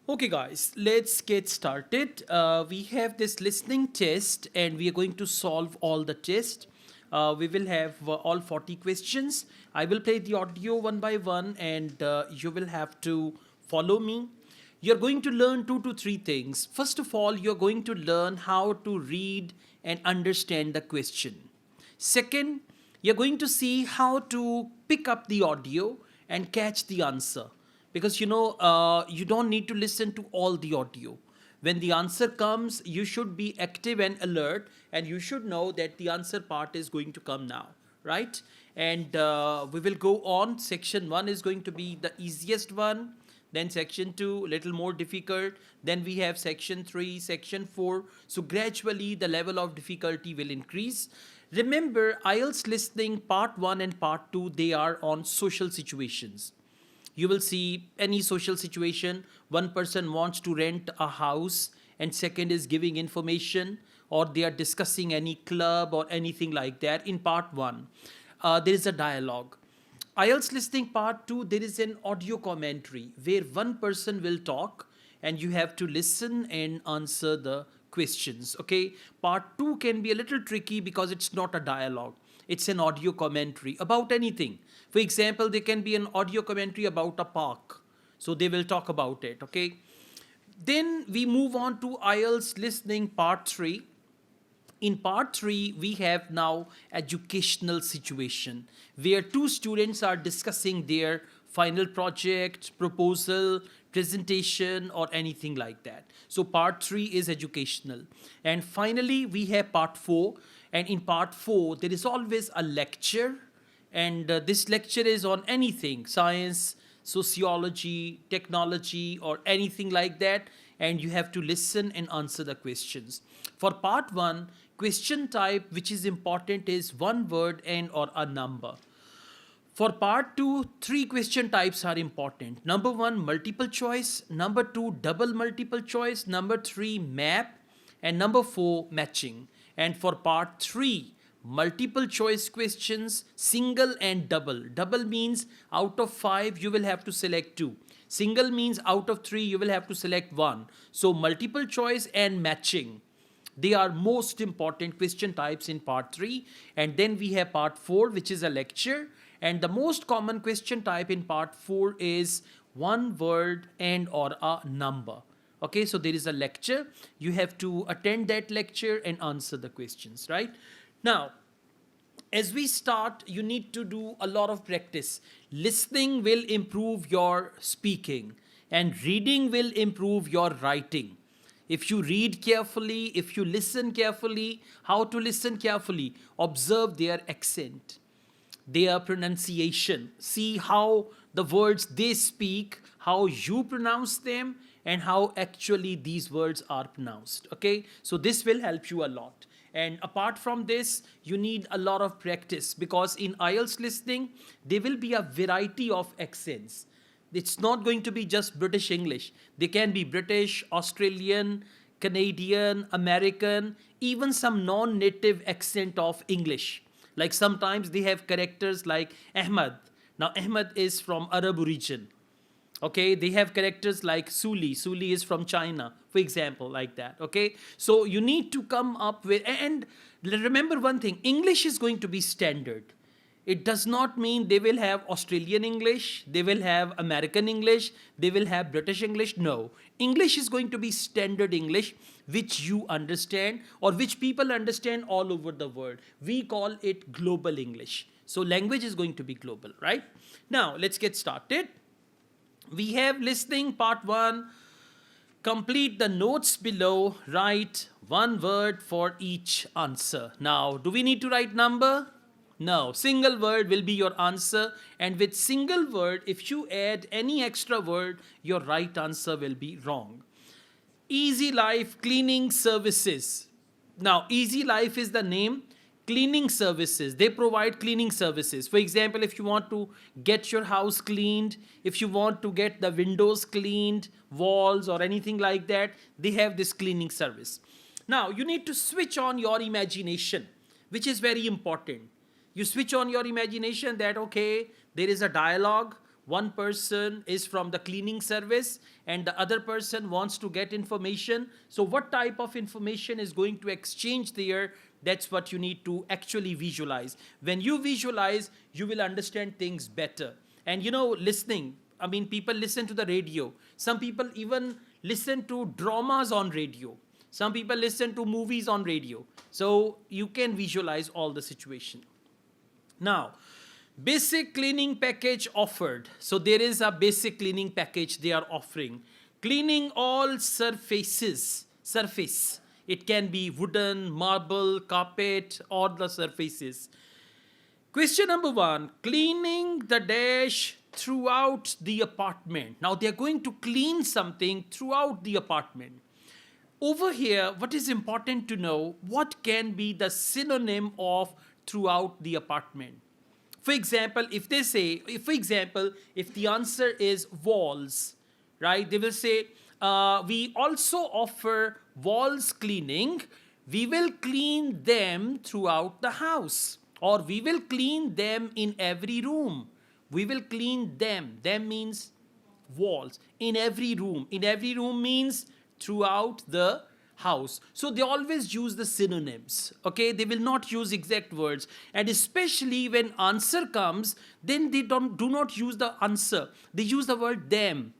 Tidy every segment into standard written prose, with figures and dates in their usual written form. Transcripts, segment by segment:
Okay, guys, let's get started. We have this listening test and we are going to solve all the tests. We will have all 40 questions. I will play the audio one by one and you will have to follow me. You're going to learn two to three things. First of all, you're going to learn how to read and understand the question. Second, you're going to see how to pick up the audio and catch the answer because you don't need to listen to all the audio. When the answer comes, you should be active and alert, and you should know that the answer part is going to come now, right? And we will go on. Section 1 is going to be the easiest one, then section 2 little more difficult, then we have section 3, section 4. So gradually the level of difficulty will increase. Remember, IELTS listening part 1 and part 2, they are on social situations. You will see any social situation. One person wants to rent a house and second is giving information, or they are discussing any club or anything like that. In part 1, there is a dialogue. IELTS listening part 2, there is an audio commentary where one person will talk and you have to listen and answer the questions. Okay, part 2 can be a little tricky because it's not a dialogue. It's an audio commentary about anything. For example, there can be an audio commentary about a park. So they will talk about it, okay? Then we move on to IELTS listening part 3. In part 3, we have now educational situation where two students are discussing their final project, proposal, presentation, or anything like that. So part 3 is educational. And finally, we have part 4. And in part 4, there is always a lecture. And this lecture is on anything, science, sociology, technology, or anything like that. And you have to listen and answer the questions. For part 1, question type which is important is one word and or a number. For part 2, 3 question types are important. Number 1, multiple choice. Number 2, double multiple choice. Number 3, map. And number 4, matching. And for part 3, multiple choice questions, single and double. Double means out of 5, you will have to select 2. Single means out of 3, you will have to select 1. So multiple choice and matching, they are most important question types in part 3. And then we have part 4, which is a lecture. And the most common question type in part 4 is one word and or a number. Okay, so there is a lecture. You have to attend that lecture and answer the questions, right? Now, as we start, you need to do a lot of practice. Listening will improve your speaking and reading will improve your writing. If you read carefully, if you listen carefully, how to listen carefully? Observe their accent, their pronunciation. See how the words they speak, how you pronounce them, and how actually these words are pronounced. Okay, so this will help you a lot. And apart from this, you need a lot of practice because in IELTS listening, there will be a variety of accents. It's not going to be just British English. They can be British, Australian, Canadian, American, even some non-native accent of English. Like sometimes they have characters like Ahmad. Now Ahmad is from Arab origin. Okay, they have characters like Suli. Suli is from China, for example, like that. Okay, so you need to come up with, and remember one thing, English is going to be standard. It does not mean they will have Australian English, they will have American English, they will have British English. No, English is going to be standard English, which you understand or which people understand all over the world. We call it global English. So language is going to be global, right? Now, let's get started. We have listening part 1. Complete the notes below. Write one word for each answer. Now, do we need to write number? No. Single word will be your answer. And with single word, if you add any extra word, your right answer will be wrong. Easy Life Cleaning Services. Now, Easy Life is the name. Cleaning services, they provide cleaning services. For example, if you want to get your house cleaned, if you want to get the windows cleaned, walls or anything like that, they have this cleaning service. Now, you need to switch on your imagination, which is very important. You switch on your imagination that, okay, there is a dialogue. one person is from the cleaning service and the other person wants to get information. So what type of information is going to exchange there? That's what you need to actually visualize. When you visualize, you will understand things better. And listening, I mean, people listen to the radio. Some people even listen to dramas on radio. Some people listen to movies on radio. So you can visualize all the situation. Now, basic cleaning package offered. So there is a basic cleaning package they are offering. Cleaning all surfaces. Surface. It can be wooden, marble, carpet, or the surfaces. Question number 1. Cleaning the dash throughout the apartment. Now they are going to clean something throughout the apartment. Over here, what is important to know, what can be the synonym of throughout the apartment? For example, if they say, if the answer is walls, right? They will say, we also offer walls cleaning. We will clean them throughout the house. Or we will clean them in every room. We will clean them. Them means walls. In every room. In every room means throughout the house. So they always use the synonyms. Okay, they will not use exact words. And especially when answer comes, then they do not use the answer. They use the word them.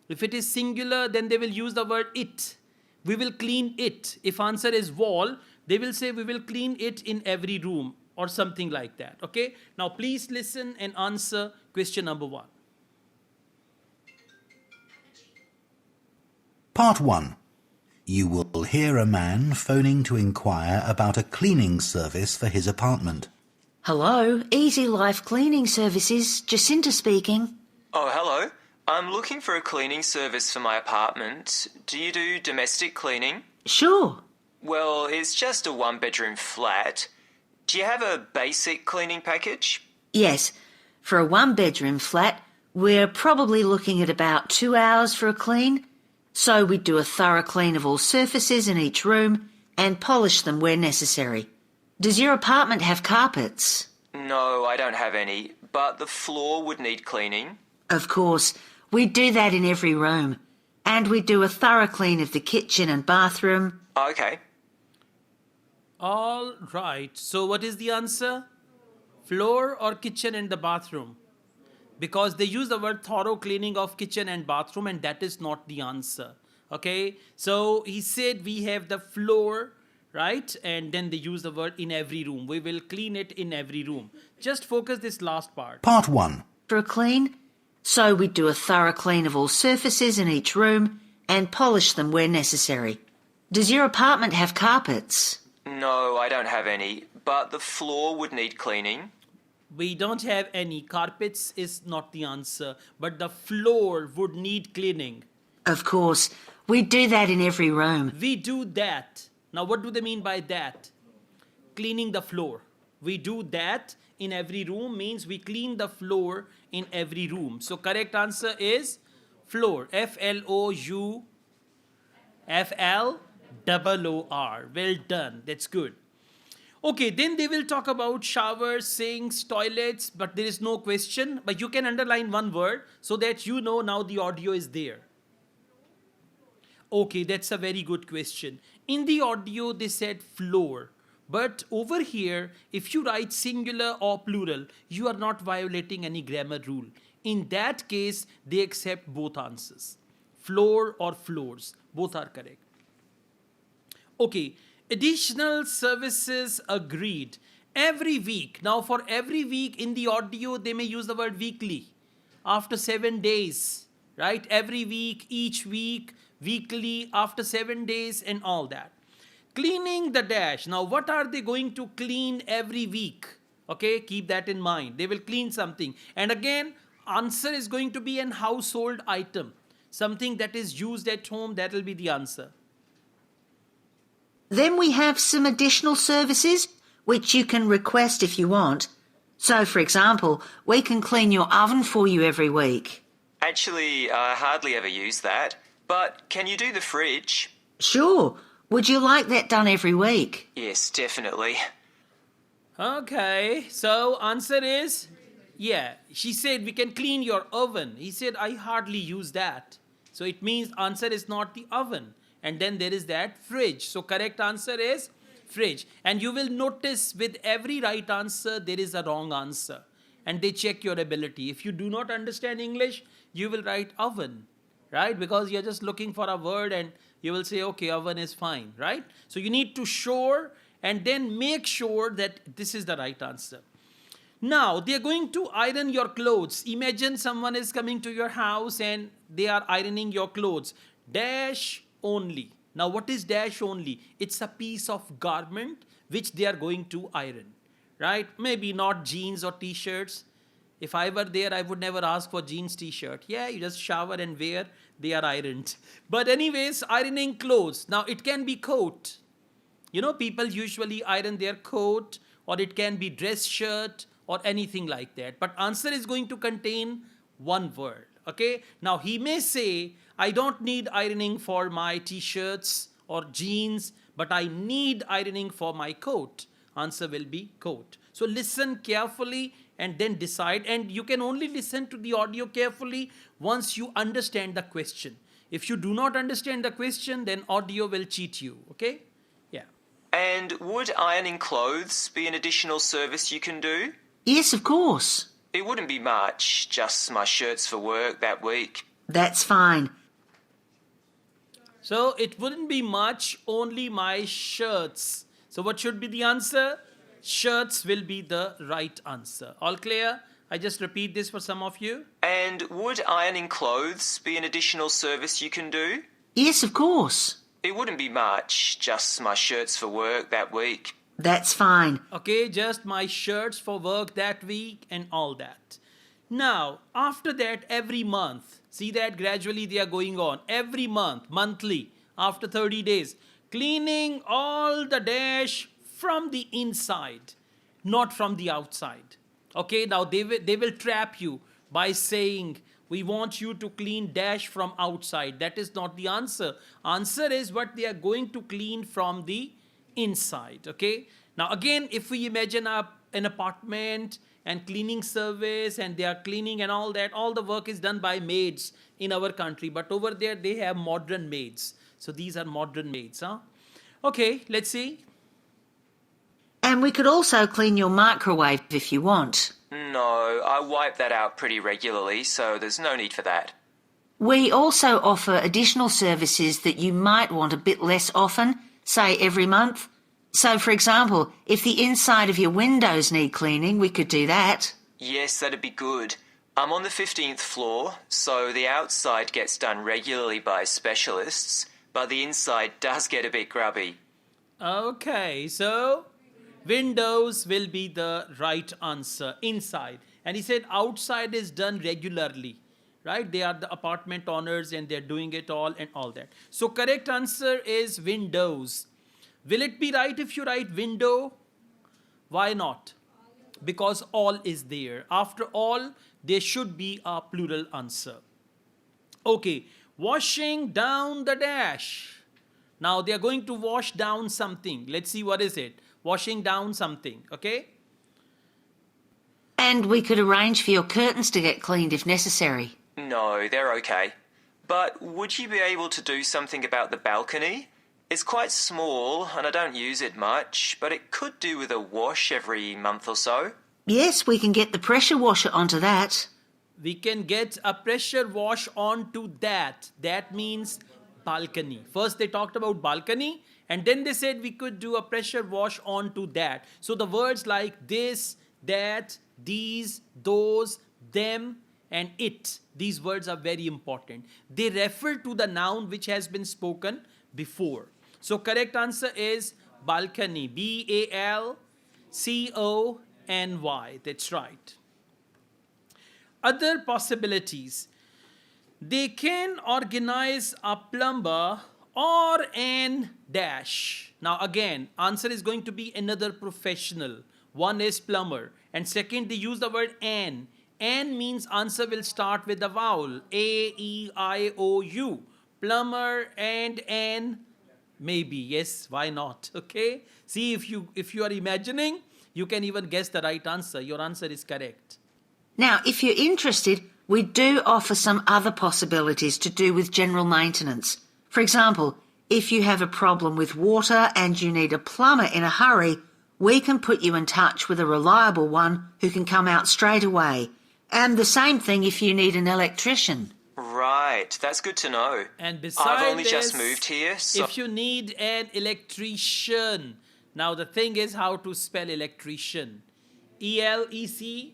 If it is singular, then they will use the word it. We will clean it. If answer is wall, they will say we will clean it in every room or something like that. Okay, now please listen and answer question number 1. Part 1. You will hear a man phoning to inquire about a cleaning service for his apartment. Hello, Easy Life Cleaning Services, Jacinta speaking. Oh, hello. I'm looking for a cleaning service for my apartment. Do you do domestic cleaning? Sure. Well, it's just a one-bedroom flat. Do you have a basic cleaning package? Yes, for a one-bedroom flat, we're probably looking at about 2 hours for a clean. So we do a thorough clean of all surfaces in each room and polish them where necessary. Does your apartment have carpets? No, I don't have any, but the floor would need cleaning. Of course, we do that in every room. And we do a thorough clean of the kitchen and bathroom. Okay. All right. So what is the answer? Floor or kitchen and the bathroom? Because they use the word thorough cleaning of kitchen and bathroom, and that is not the answer. Okay, so he said we have the floor, right? And then they use the word in every room. We will clean it in every room. Just focus this last part. Part 1. For a clean, so we do a thorough clean of all surfaces in each room and polish them where necessary. Does your apartment have carpets? No, I don't have any, but the floor would need cleaning. We don't have any. Carpets is not the answer, but the floor would need cleaning. Of course, we do that in every room. We do that. Now, what do they mean by that? Cleaning the floor. We do that in every room means we clean the floor in every room. So, correct answer is floor. Flour. Well done. That's good. Okay, then they will talk about showers, sinks, toilets, but there is no question. But you can underline one word so that you know now the audio is there. Okay, that's a very good question. In the audio, they said floor. But over here, if you write singular or plural, you are not violating any grammar rule. In that case, they accept both answers. Floor or floors, both are correct. Okay. Additional services agreed. Every week. Now for every week in the audio, they may use the word weekly. After 7 days, right? Every week, each week, weekly, after 7 days and all that. Cleaning the dash. Now what are they going to clean every week? Okay, keep that in mind. They will clean something. And again, answer is going to be an household item. Something that is used at home, that will be the answer. Then we have some additional services which you can request if you want. So, for example, we can clean your oven for you every week. Actually, I hardly ever use that. But can you do the fridge? Sure. Would you like that done every week? Yes, definitely. Okay, so answer is Yeah, she said we can clean your oven. He said I hardly use that. So it means answer is not the oven. And then there is that fridge. So correct answer is fridge. And you will notice with every right answer there is a wrong answer. And they check your ability. If you do not understand English, you will write oven, right? Because you're just looking for a word and you will say, okay, oven is fine, right? So you need to sure and then make sure that this is the right answer. Now, they are going to iron your clothes. Imagine someone is coming to your house and they are ironing your clothes. Dash only. Now, what is dash only? It's a piece of garment which they are going to iron, right? Maybe not jeans or t-shirts. If I were there, I would never ask for jeans t-shirt. Yeah, you just shower and wear, they are ironed. But anyways, ironing clothes. Now, it can be coat. You know, people usually iron their coat, or it can be dress shirt or anything like that. But answer is going to contain one word. Okay. Now he may say, I don't need ironing for my t-shirts or jeans, but I need ironing for my coat. Answer will be coat. So listen carefully and then decide. And you can only listen to the audio carefully once you understand the question. If you do not understand the question, then audio will cheat you. Okay. Yeah. And would ironing clothes be an additional service you can do? Yes, of course. It wouldn't be much, just my shirts for work that week. That's fine. So it wouldn't be much, only my shirts. So what should be the answer? Shirts will be the right answer. All clear? I just repeat this for some of you. And would ironing clothes be an additional service you can do? Yes, of course. It wouldn't be much, just my shirts for work that week. That's fine. Okay, just my shirts for work that week and all that. Now, after that, every month, see that gradually they are going on. Every month, monthly, after 30 days, cleaning all the dash from the inside, not from the outside. Okay, now they will trap you by saying, we want you to clean dash from outside. That is not the answer. Answer is what they are going to clean from the inside. Okay. Now again, if we imagine an apartment and cleaning service and they are cleaning and all that, all the work is done by maids in our country. But over there they have modern maids. So these are modern maids. Huh? Okay, let's see. And we could also clean your microwave if you want. No, I wipe that out pretty regularly, so there's no need for that. We also offer additional services that you might want a bit less often, say every month. So, for example, if the inside of your windows need cleaning, we could do that. Yes, that'd be good. I'm on the 15th floor, so the outside gets done regularly by specialists, but the inside does get a bit grubby. Okay, so windows will be the right answer, inside. And he said outside is done regularly, right? They are the apartment owners and they're doing it all and all that. So correct answer is windows. Will it be right if you write window? Why not? Because all is there. After all, there should be a plural answer. Okay, washing down the dash. Now they are going to wash down something. Let's see what is it. Washing down something, okay? And we could arrange for your curtains to get cleaned if necessary. No, they're okay. But would you be able to do something about the balcony? It's quite small and I don't use it much, but it could do with a wash every month or so. Yes, we can get the pressure washer onto that. We can get a pressure wash onto that. That means balcony. First they talked about balcony and then they said we could do a pressure wash onto that. So the words like this, that, these, those, them and it, these words are very important. They refer to the noun which has been spoken before. So correct answer is balcony. B-A-L-C-O-N-Y. That's right. Other possibilities. They can organize a plumber or an dash. Now again, answer is going to be another professional. One is plumber. And second, they use the word an. An means answer will start with a vowel. A-E-I-O-U. Plumber and an. Maybe, yes, why not? Okay. See, if you are imagining, you can even guess the right answer. Your answer is correct. Now, if you're interested, we do offer some other possibilities to do with general maintenance. For example, if you have a problem with water and you need a plumber in a hurry, we can put you in touch with a reliable one who can come out straight away. And the same thing if you need an electrician. Right, that's good to know. And besides I've only this, just moved here, so... if you need an electrician, now the thing is how to spell electrician. E-L-E-C-T-R-I-C-I-A-N.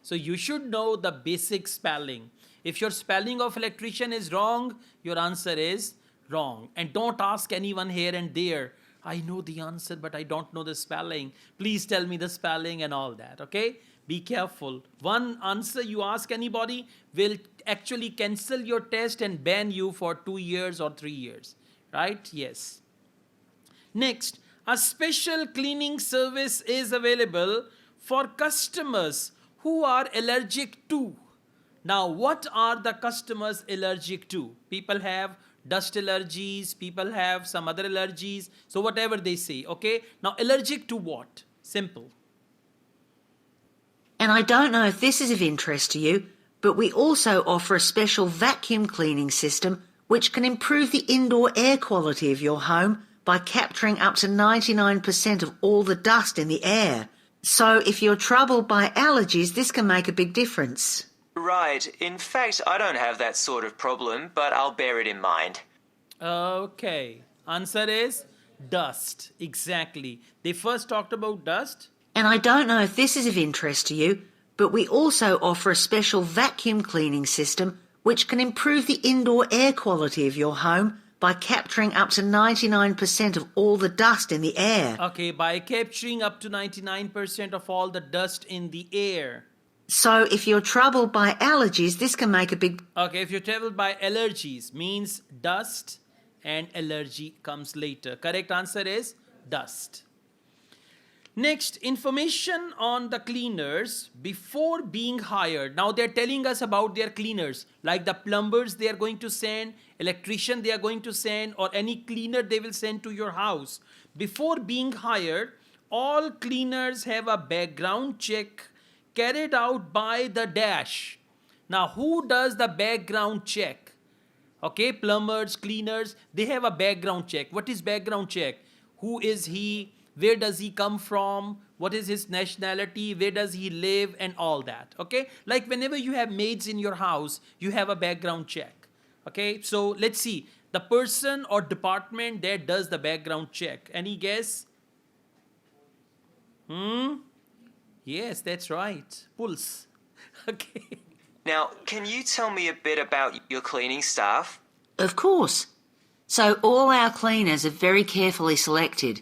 So you should know the basic spelling. If your spelling of electrician is wrong, your answer is wrong. And don't ask anyone here and there, I know the answer, but I don't know the spelling. Please tell me the spelling and all that, okay? Be careful. One answer you ask anybody will actually cancel your test and ban you for 2 years or 3 years, right? Yes. Next, a special cleaning service is available for customers who are allergic to. Now, what are the customers allergic to? People have dust allergies, people have some other allergies, so whatever they say, okay? Now, allergic to what? Simple. And I don't know if this is of interest to you, but we also offer a special vacuum cleaning system which can improve the indoor air quality of your home by capturing up to 99% of all the dust in the air. So if you're troubled by allergies, this can make a big difference. Right, in fact, I don't have that sort of problem, but I'll bear it in mind. Okay, answer is dust. Exactly. They first talked about dust. And I don't know if this is of interest to you, but we also offer a special vacuum cleaning system which can improve the indoor air quality of your home by capturing up to 99% of all the dust in the air. Okay, by capturing up to 99% of all the dust in the air. So if you're troubled by allergies, this can make a big... Okay, if you're troubled by allergies, means dust and allergy comes later. Correct answer is dust. Next, information on the cleaners before being hired. Now they're telling us about their cleaners, like the plumbers they are going to send, electrician they are going to send, or any cleaner they will send to your house. Before being hired, all cleaners have a background check carried out by the dash. Now, who does the background check? Okay, plumbers, cleaners, they have a background check. What is background check? Who is he? Where does he come from? What is his nationality? Where does he live? And all that, okay? Like whenever you have maids in your house, you have a background check, okay? So let's see, the person or department that does the background check. Any guess? Yes, that's right. Pulse. Okay. Now, can you tell me a bit about your cleaning staff? Of course. So all our cleaners are very carefully selected.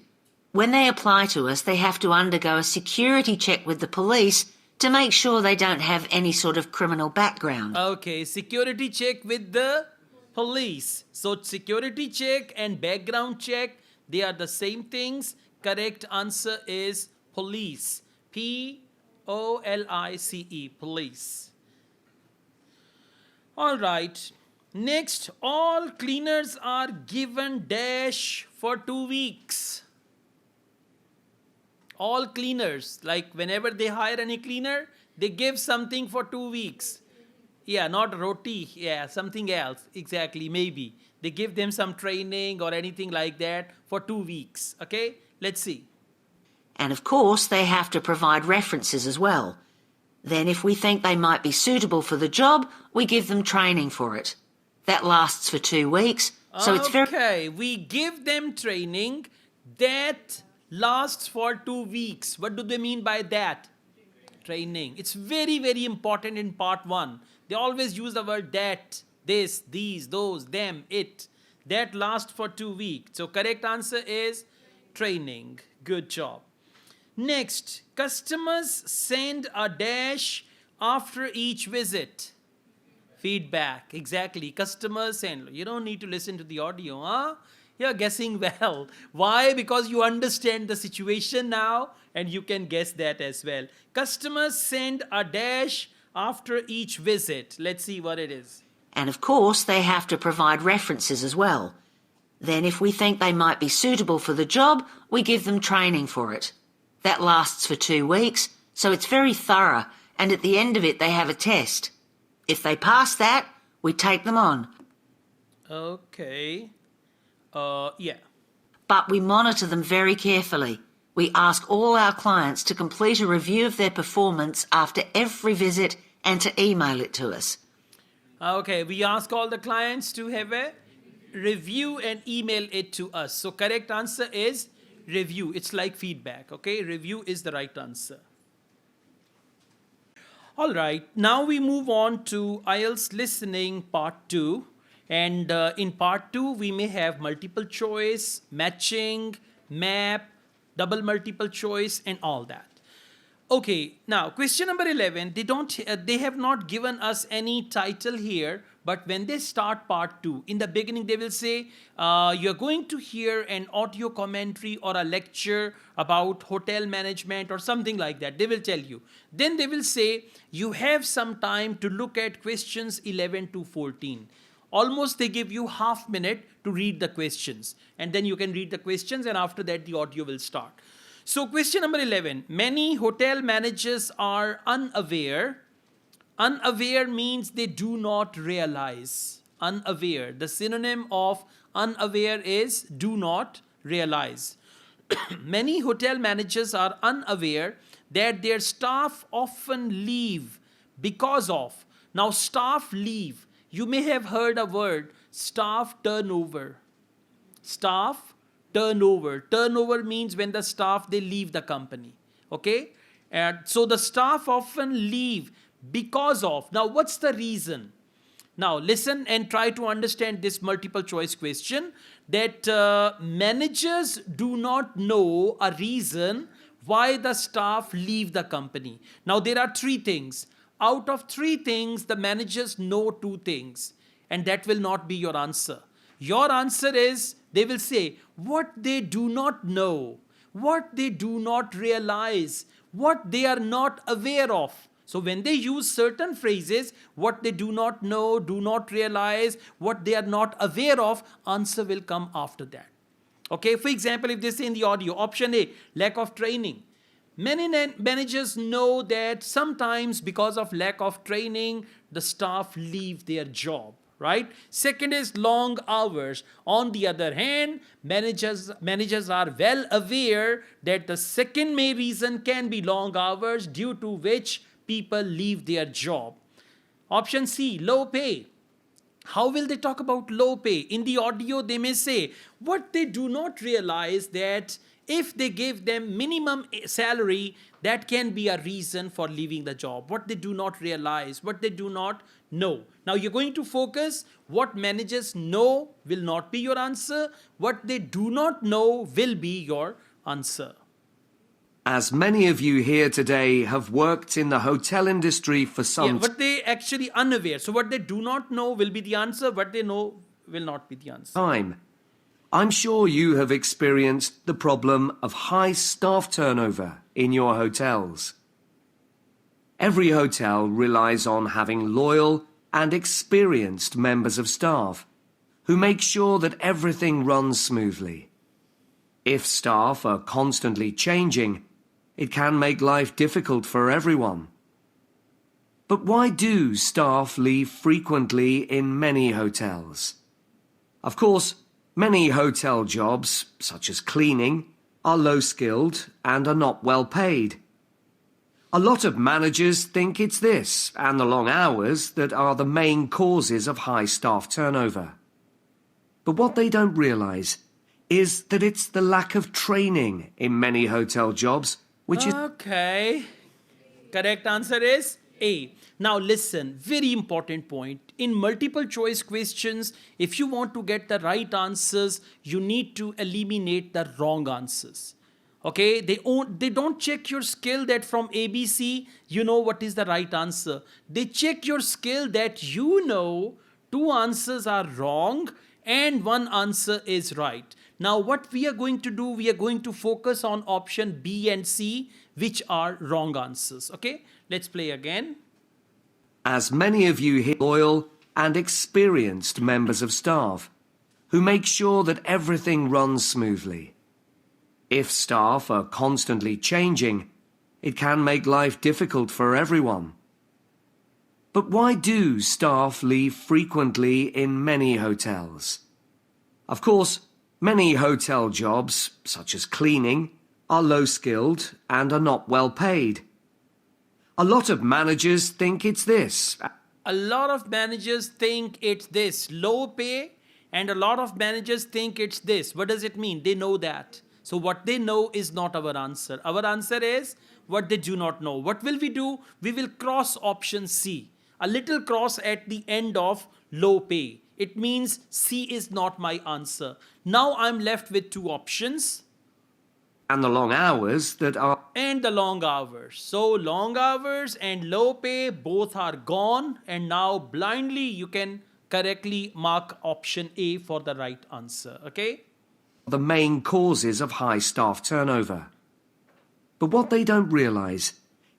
When they apply to us, they have to undergo a security check with the police to make sure they don't have any sort of criminal background. Okay, security check with the police. So security check and background check, they are the same things. Correct answer is police. P-O-L-I-C-E, police. All right. Next, all cleaners are given dash for 2 weeks. All cleaners, like whenever they hire any cleaner, they give something for 2 weeks. Yeah, not roti, yeah, something else, exactly, maybe. They give them some training or anything like that for 2 weeks, okay? Let's see. And of course, they have to provide references as well. Then if we think they might be suitable for the job, we give them training for it. That lasts for 2 weeks, so it's very... Okay, we give them training that lasts for 2 weeks. What do they mean by that? Training. It's very, very important in part 1. They always use the word that, this, these, those, them, it. That lasts for 2 weeks. So correct answer is training. Good job. Next, customers send a dash after each visit. Feedback. Exactly. Customers send. You don't need to listen to the audio, huh? You're guessing well. Why? Because you understand the situation now and you can guess that as well. Customers send a dash after each visit. Let's see what it is. And of course, they have to provide references as well. Then if we think they might be suitable for the job, we give them training for it. That lasts for 2 weeks, so it's very thorough, and at the end of it they have a test. If they pass that, we take them on. Okay. Yeah. But we monitor them very carefully. We ask all our clients to complete a review of their performance after every visit and to email it to us. Okay, we ask all the clients to have a review and email it to us. So correct answer is review. It's like feedback, okay? Review is the right answer. All right, now we move on to IELTS Listening Part 2. And in Part 2, we may have multiple choice, matching, map, double multiple choice, and all that. Okay, now question number 11, they have not given us any title here, but when they start part 2, in the beginning they will say, you're going to hear an audio commentary or a lecture about hotel management or something like that. They will tell you. Then they will say, you have some time to look at questions 11 to 14. Almost they give you half minute to read the questions. And then you can read the questions and after that the audio will start. So question number 11, many hotel managers are unaware. Unaware means they do not realize. Unaware. The synonym of unaware is do not realize. Many hotel managers are unaware that their staff often leave because of. Now staff leave. You may have heard a word, staff turnover. Staff turnover. Turnover means when the staff, they leave the company. Okay? And so the staff often leave because of. Now what's the reason? Now listen and try to understand this multiple choice question that managers do not know a reason why the staff leave the company. Now there are 3 things. Out of 3 things, the managers know 2 things, and that will not be your answer. Your answer is, they will say, what they do not know, what they do not realize, what they are not aware of. So when they use certain phrases, what they do not know, do not realize, what they are not aware of, answer will come after that. Okay, for example, if they say in the audio, option A, lack of training. Many managers know that sometimes because of lack of training, the staff leave their job, right? Second is long hours. On the other hand, managers are well aware that the second main reason can be long hours due to which people leave their job. Option C, low pay. How will they talk about low pay? In the audio, they may say, what they do not realize that if they give them minimum salary, that can be a reason for leaving the job. What they do not realize, what they do not know. Now you're going to focus, what managers know will not be your answer. What they do not know will be your answer. As many of you here today have worked in the hotel industry for some What they actually unaware. So what they do not know will be the answer. What they know will not be the answer. time, I'm sure you have experienced the problem of high staff turnover in your hotels. Every hotel relies on having loyal and experienced members of staff who make sure that everything runs smoothly. If staff are constantly changing, it can make life difficult for everyone. But why do staff leave frequently in many hotels? Of course, many hotel jobs, such as cleaning, are low-skilled and are not well paid. A lot of managers think it's this and the long hours that are the main causes of high staff turnover. But what they don't realise is that it's the lack of training in many hotel jobs which is... Okay. Correct answer is A. Now listen, very important point. In multiple choice questions, if you want to get the right answers, you need to eliminate the wrong answers. Okay, they don't check your skill that from ABC, you know what is the right answer. They check your skill that you know 2 answers are wrong and 1 answer is right. Now what we are going to do, we are going to focus on option B and C, which are wrong answers. Okay, let's play again. As many of you here loyal and experienced members of staff who make sure that everything runs smoothly. If staff are constantly changing, it can make life difficult for everyone. But why do staff leave frequently in many hotels? Of course, many hotel jobs, such as cleaning, are low-skilled and are not well paid. A lot of managers think it's this. A lot of managers think it's this, low pay, and a lot of managers think it's this. What does it mean? They know that. So what they know is not our answer. Our answer is what they do not know. What will we do? We will cross option C. A little cross at the end of low pay. It means C is not my answer. Now I'm left with two options. And the long hours that are... And the long hours. So long hours and low pay both are gone. And now blindly you can correctly mark option A for the right answer. Okay? the main causes of high staff turnover. But what they don't realise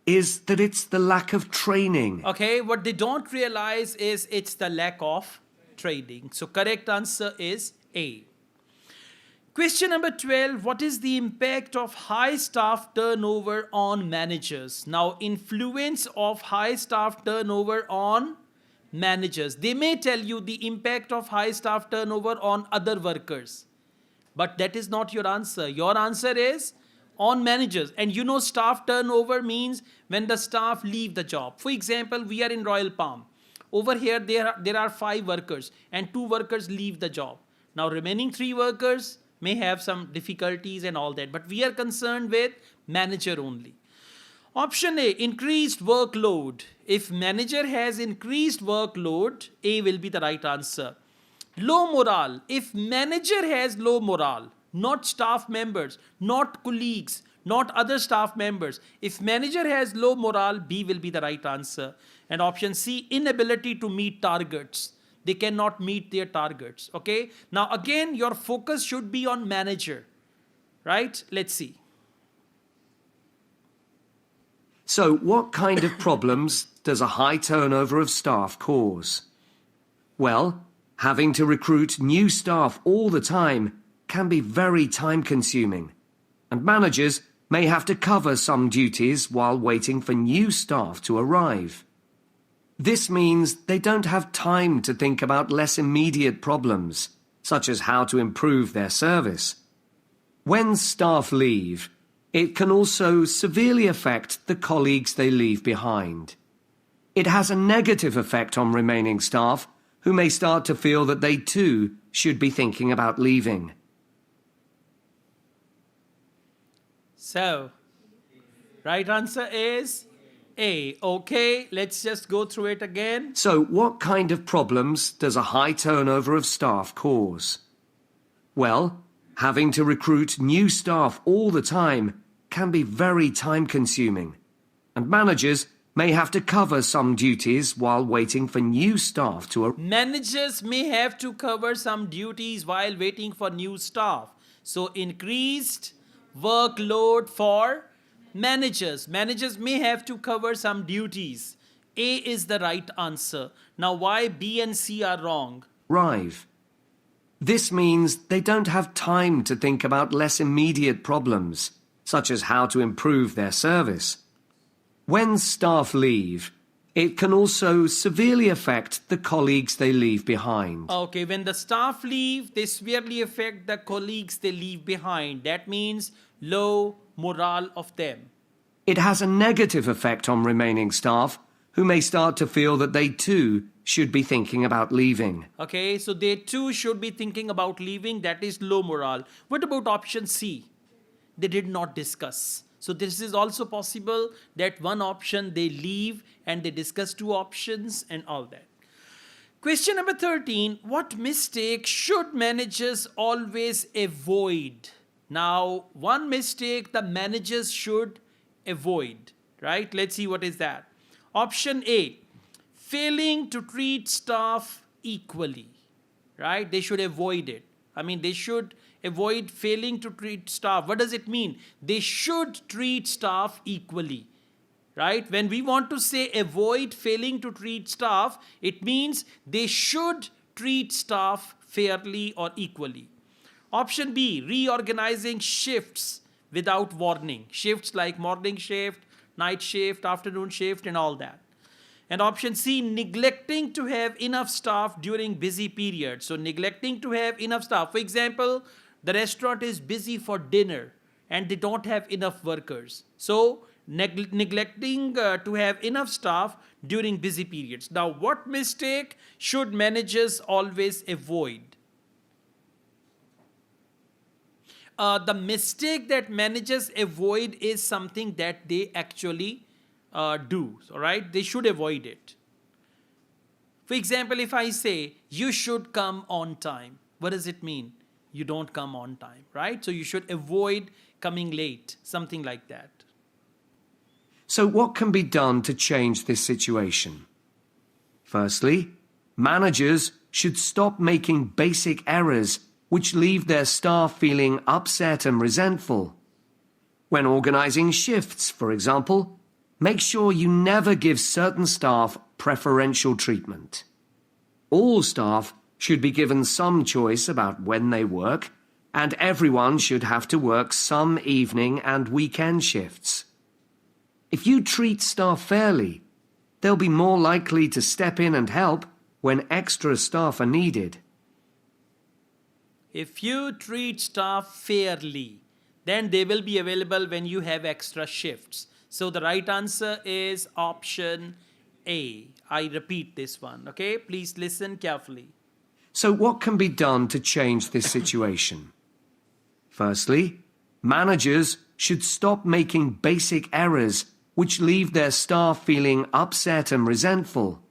is that it's the lack of training. Okay, what they don't realize is it's the lack of training. So correct answer is A. Question number 12, what is the impact of high staff turnover on managers? Now, influence of high staff turnover on managers. They may tell you the impact of high staff turnover on other workers. But that is not your answer. Your answer is on managers. And you know staff turnover means when the staff leave the job. For example, we are in Royal Palm. Over here, there are 5 workers and 2 workers leave the job. Now, remaining 3 workers may have some difficulties and all that. But we are concerned with manager only. Option A, increased workload. If manager has increased workload, A will be the right answer. Low morale. If manager has low morale, not staff members, not colleagues, not other staff members. If manager has low morale, B will be the right answer. And option C, inability to meet targets. They cannot meet their targets. Okay. Now again, your focus should be on manager. Right? Let's see. So what kind of problems does a high turnover of staff cause? Well, having to recruit new staff all the time can be very time-consuming, and managers may have to cover some duties while waiting for new staff to arrive. This means they don't have time to think about less immediate problems, such as how to improve their service. When staff leave, it can also severely affect the colleagues they leave behind. It has a negative effect on remaining staff, who may start to feel that they too should be thinking about leaving. So, right answer is A. Okay, let's just go through it again. So what kind of problems does a high turnover of staff cause? Well, having to recruit new staff all the time can be very time-consuming, and managers may have to cover some duties while waiting for new staff to arrive. Managers may have to cover some duties while waiting for new staff. So increased workload for managers. Managers may have to cover some duties. A is the right answer. Now why B and C are wrong? This means they don't have time to think about less immediate problems, such as how to improve their service. When staff leave, it can also severely affect the colleagues they leave behind. Okay, when the staff leave, they severely affect the colleagues they leave behind. That means low morale of them. It has a negative effect on remaining staff, who may start to feel that they too should be thinking about leaving. Okay, so they too should be thinking about leaving. That is low morale. What about option C? They did not discuss. So this is also possible that one option they leave and they discuss 2 options and all that. Question number 13, what mistake should managers always avoid? Now, one mistake the managers should avoid, right? Let's see what is that. Option A, failing to treat staff equally, right? They should avoid it. I mean, they should avoid failing to treat staff. What does it mean? They should treat staff equally, right? When we want to say avoid failing to treat staff, it means they should treat staff fairly or equally. Option B, reorganizing shifts without warning. Shifts like morning shift, night shift, afternoon shift, and all that. And option C, neglecting to have enough staff during busy periods. So neglecting to have enough staff. For example, the restaurant is busy for dinner and they don't have enough workers. So neglecting to have enough staff during busy periods. Now, what mistake should managers always avoid? The mistake that managers avoid is something that they actually do. All right, they should avoid it. For example, if I say you should come on time, what does it mean? You don't come on time, right? So you should avoid coming late, something like that. So what can be done to change this situation? Firstly, managers should stop making basic errors which leave their staff feeling upset and resentful. When organizing shifts, for example, make sure you never give certain staff preferential treatment. All staff should be given some choice about when they work, and everyone should have to work some evening and weekend shifts. If you treat staff fairly, they'll be more likely to step in and help when extra staff are needed. If you treat staff fairly, then they will be available when you have extra shifts. So the right answer is option A. I repeat this one, okay? Please listen carefully. So what can be done to change this situation? Firstly, managers should stop making basic errors which leave their staff feeling upset and resentful.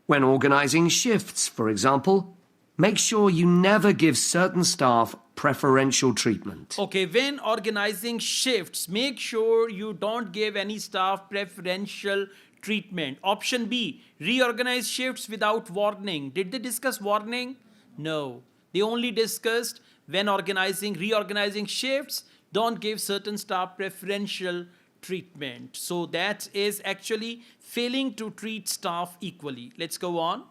When organizing shifts, for example, make sure you never give certain staff preferential treatment. Okay, when organizing shifts, make sure you don't give any staff preferential treatment. Option B, reorganize shifts without warning. Did they discuss warning? No. They only discussed when reorganizing shifts, don't give certain staff preferential treatment. So that is actually failing to treat staff equally. Let's go on.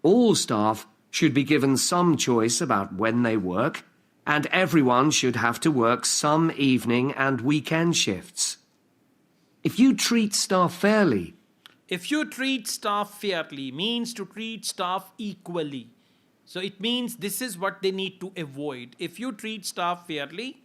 All staff should be given some choice about when they work, and everyone should have to work some evening and weekend shifts. If you treat staff fairly, means to treat staff equally. So it means this is what they need to avoid. If you treat staff fairly,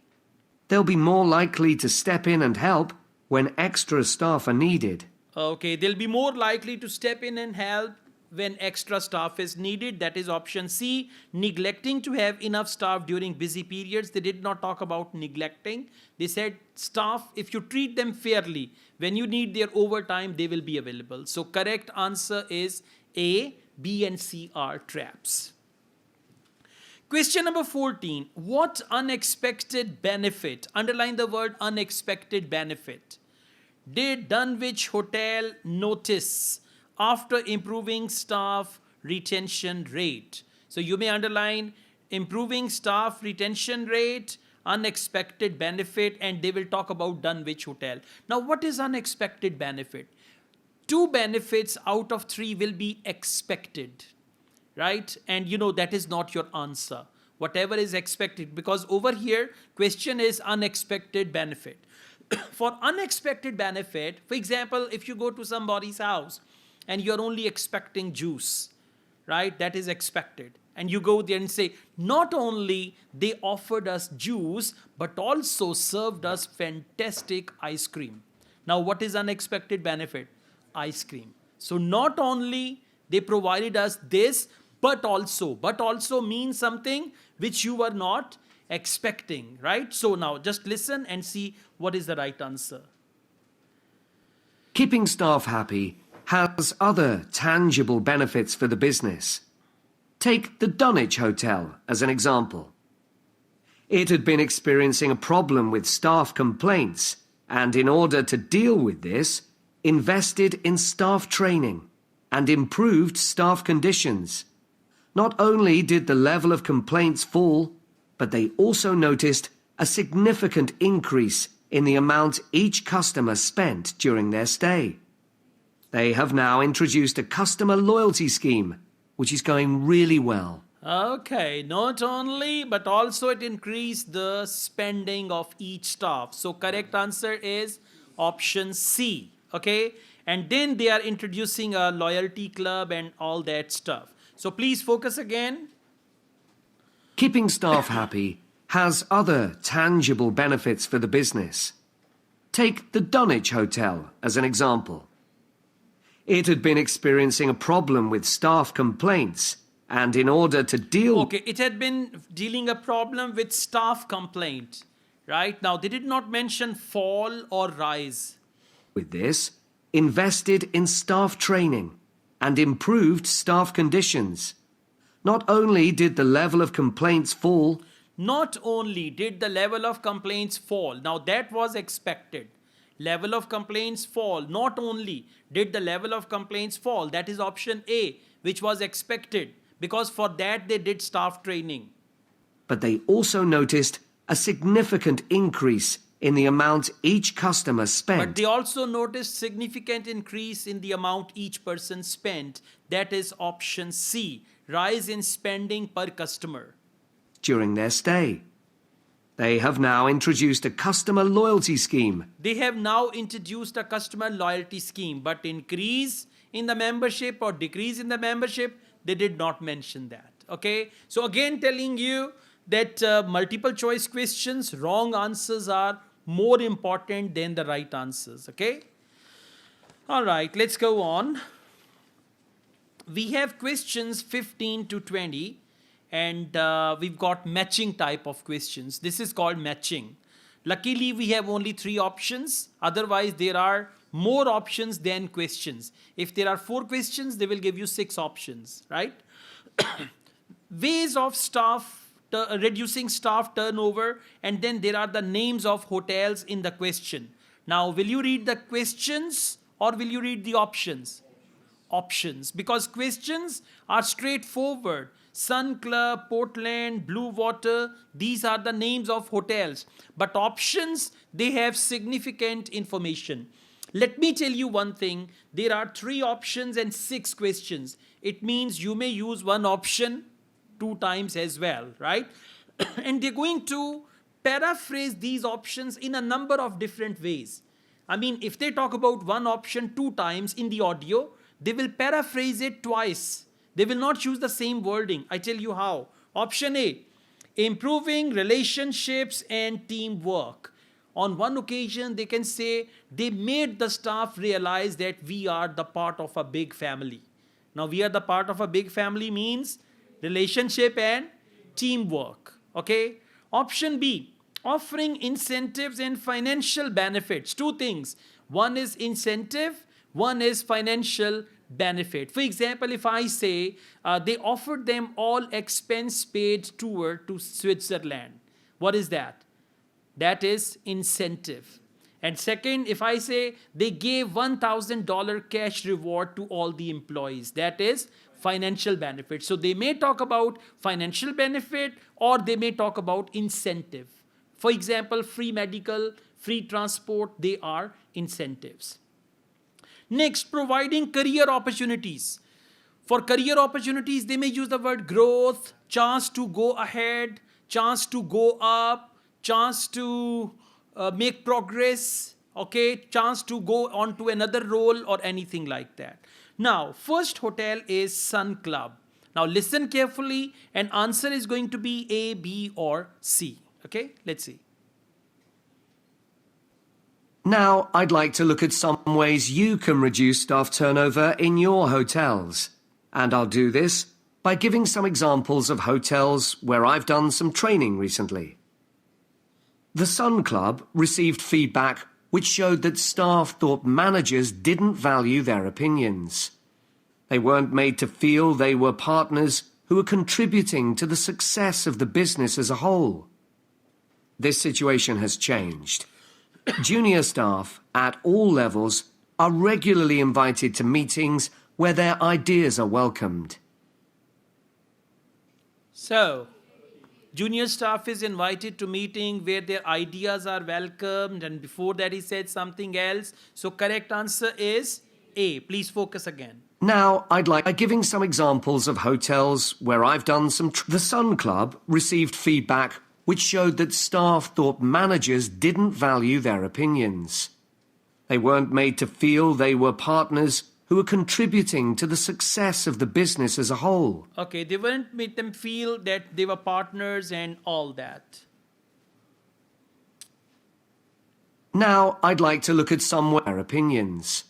they'll be more likely to step in and help when extra staff are needed. Okay, they'll be more likely to step in and help when extra staff is needed. That is option C. Neglecting to have enough staff during busy periods. They did not talk about neglecting. They said staff, if you treat them fairly, when you need their overtime, they will be available. So correct answer is A, B and C are traps. Question number 14. What unexpected benefit, underline the word unexpected benefit, did Dunwich Hotel notice after improving staff retention rate? So you may underline improving staff retention rate, unexpected benefit, and they will talk about Dunwich Hotel. Now, what is unexpected benefit? 2 benefits out of 3 will be expected, right? And you know that is not your answer. Whatever is expected, because over here, question is unexpected benefit. For unexpected benefit, for example, if you go to somebody's house and you're only expecting juice, right? That is expected. And you go there and say, not only they offered us juice, but also served us fantastic ice cream. Now, what is unexpected benefit? Ice cream. So not only they provided us this, but also means something which you were not expecting, right? So now just listen and see what is the right answer. Keeping staff happy has other tangible benefits for the business. Take the Dunwich Hotel as an example. It had been experiencing a problem with staff complaints, and in order to deal with this, invested in staff training and improved staff conditions. Not only did the level of complaints fall, but they also noticed a significant increase in the amount each customer spent during their stay. They have now introduced a customer loyalty scheme, which is going really well. Okay, not only, but also it increased the spending of each staff. So correct answer is option C. Okay, and then they are introducing a loyalty club and all that stuff. So please focus again. Keeping staff happy has other tangible benefits for the business. Take the Dunwich Hotel as an example. It had been experiencing a problem with staff complaints, and in order to deal Okay, it had been dealing a problem with staff complaint, right? Now, they did not mention fall or rise. with this, invested in staff training and improved staff conditions. Not only did the level of complaints fall, Not only did the level of complaints fall, now that was expected. Level of complaints fall. Not only did the level of complaints fall, that is option A, which was expected, because for that they did staff training. but they also noticed a significant increase in the amount each customer But spent. they also noticed significant increase in the amount each person spent. That is option C, rise in spending per customer. During their stay. They have now introduced a customer loyalty scheme. They have now introduced a customer loyalty scheme, but increase in the membership or decrease in the membership, they did not mention that. Okay, so again telling you that multiple choice questions, wrong answers are more important than the right answers. Okay, all right, let's go on. We have questions 15 to 20, and we've got matching type of questions. This is called matching. Luckily, we have only 3 options. Otherwise, there are more options than questions. If there are 4 questions, they will give you 6 options, right? Ways of reducing staff turnover, and then there are the names of hotels in the question. Now, will you read the questions or will you read the options? Options, because questions are straightforward. Sun Club, Portland, Blue Water, these are the names of hotels. But options, they have significant information. Let me tell you one thing, there are 3 options and 6 questions. It means you may use one option 2 times as well, right? And they're going to paraphrase these options in a number of different ways. I mean, if they talk about one option 2 times in the audio, they will paraphrase it twice. They will not use the same wording. I tell you how. Option A, improving relationships and teamwork. On one occasion, they can say they made the staff realize that we are the part of a big family. Now, we are the part of a big family means relationship and teamwork. Okay. Option B, offering incentives and financial benefits. 2 things. One is incentive, one is financial benefit. For example, if I say they offered them all expense paid tour to Switzerland, what is that? That is incentive. And second, if I say they gave $1,000 cash reward to all the employees, that is financial benefit. So they may talk about financial benefit or they may talk about incentive. For example, free medical, free transport, they are incentives. Next, providing career opportunities. For career opportunities, they may use the word growth, chance to go ahead, chance to go up, chance to make progress, okay, chance to go on to another role or anything like that. Now, first hotel is Sun Club. Now, listen carefully and answer is going to be A, B or C. Okay, let's see. Now, I'd like to look at some ways you can reduce staff turnover in your hotels. And I'll do this by giving some examples of hotels where I've done some training recently. The Sun Club received feedback which showed that staff thought managers didn't value their opinions. They weren't made to feel they were partners who were contributing to the success of the business as a whole. This situation has changed. Junior staff at all levels are regularly invited to meetings where their ideas are welcomed. So, junior staff is invited to meeting where their ideas are welcomed, and before that he said something else. So correct answer is A. Please focus again. Now, I'd like giving some examples of hotels where I've done some... The Sun Club received feedback which showed that staff thought managers didn't value their opinions. They weren't made to feel they were partners who were contributing to the success of the business as a whole. Okay, they weren't made them feel that they were partners and all that. Now, I'd like to look at some of their opinions.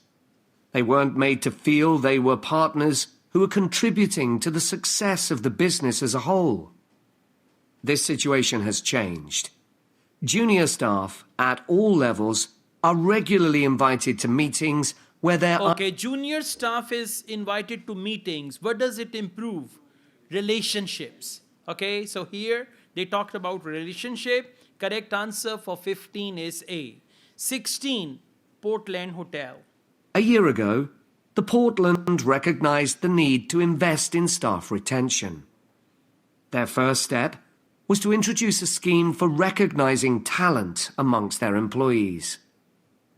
They weren't made to feel they were partners who were contributing to the success of the business as a whole. This situation has changed. Junior staff at all levels are regularly invited to meetings where there are... Okay, junior staff is invited to meetings. What does it improve? Relationships. Okay, so here they talked about relationship. Correct answer for 15 is A. 16, Portland Hotel. A year ago, the Portland recognized the need to invest in staff retention. Their first step was to introduce a scheme for recognizing talent amongst their employees.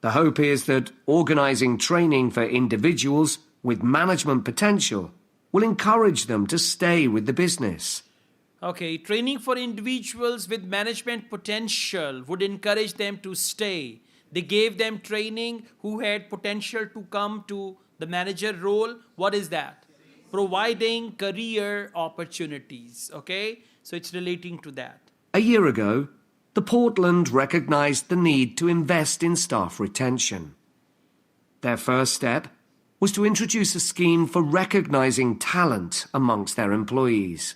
The hope is that organizing training for individuals with management potential will encourage them to stay with the business. Okay, training for individuals with management potential would encourage them to stay. They gave them training who had potential to come to the manager role. What is that? Providing career opportunities. Okay, so it's relating to that. A year ago, the Portland recognized the need to invest in staff retention. Their first step was to introduce a scheme for recognizing talent amongst their employees.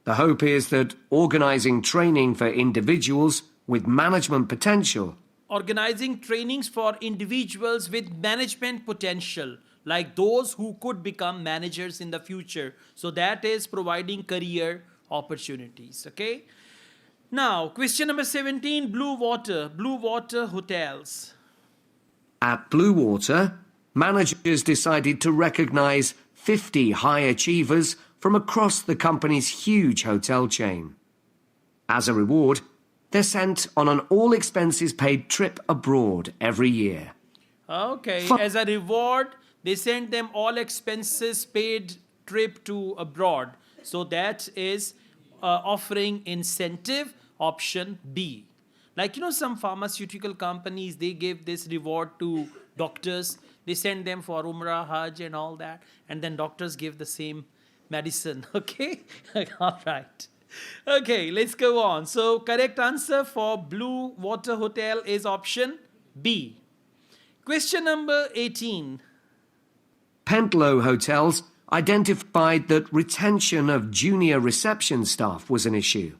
The hope is that organizing training for individuals with management potential... Organizing trainings for individuals with management potential, like those who could become managers in the future. So that is providing career opportunities. Okay. Now, question number 17, Blue Water hotels. At Blue Water, managers decided to recognize 50 high achievers from across the company's huge hotel chain. As a reward, they're sent on an all-expenses-paid trip abroad every year. Okay, as a reward, they send them all expenses paid trip to abroad. So that is offering incentive, option B. Like, some pharmaceutical companies, they give this reward to doctors. They send them for Umrah, Hajj and all that. And then doctors give the same medicine. Okay, all right. Okay, let's go on. So correct answer for Blue Water Hotel is option B. Question number 18. Pentlow Hotels identified that retention of junior reception staff was an issue.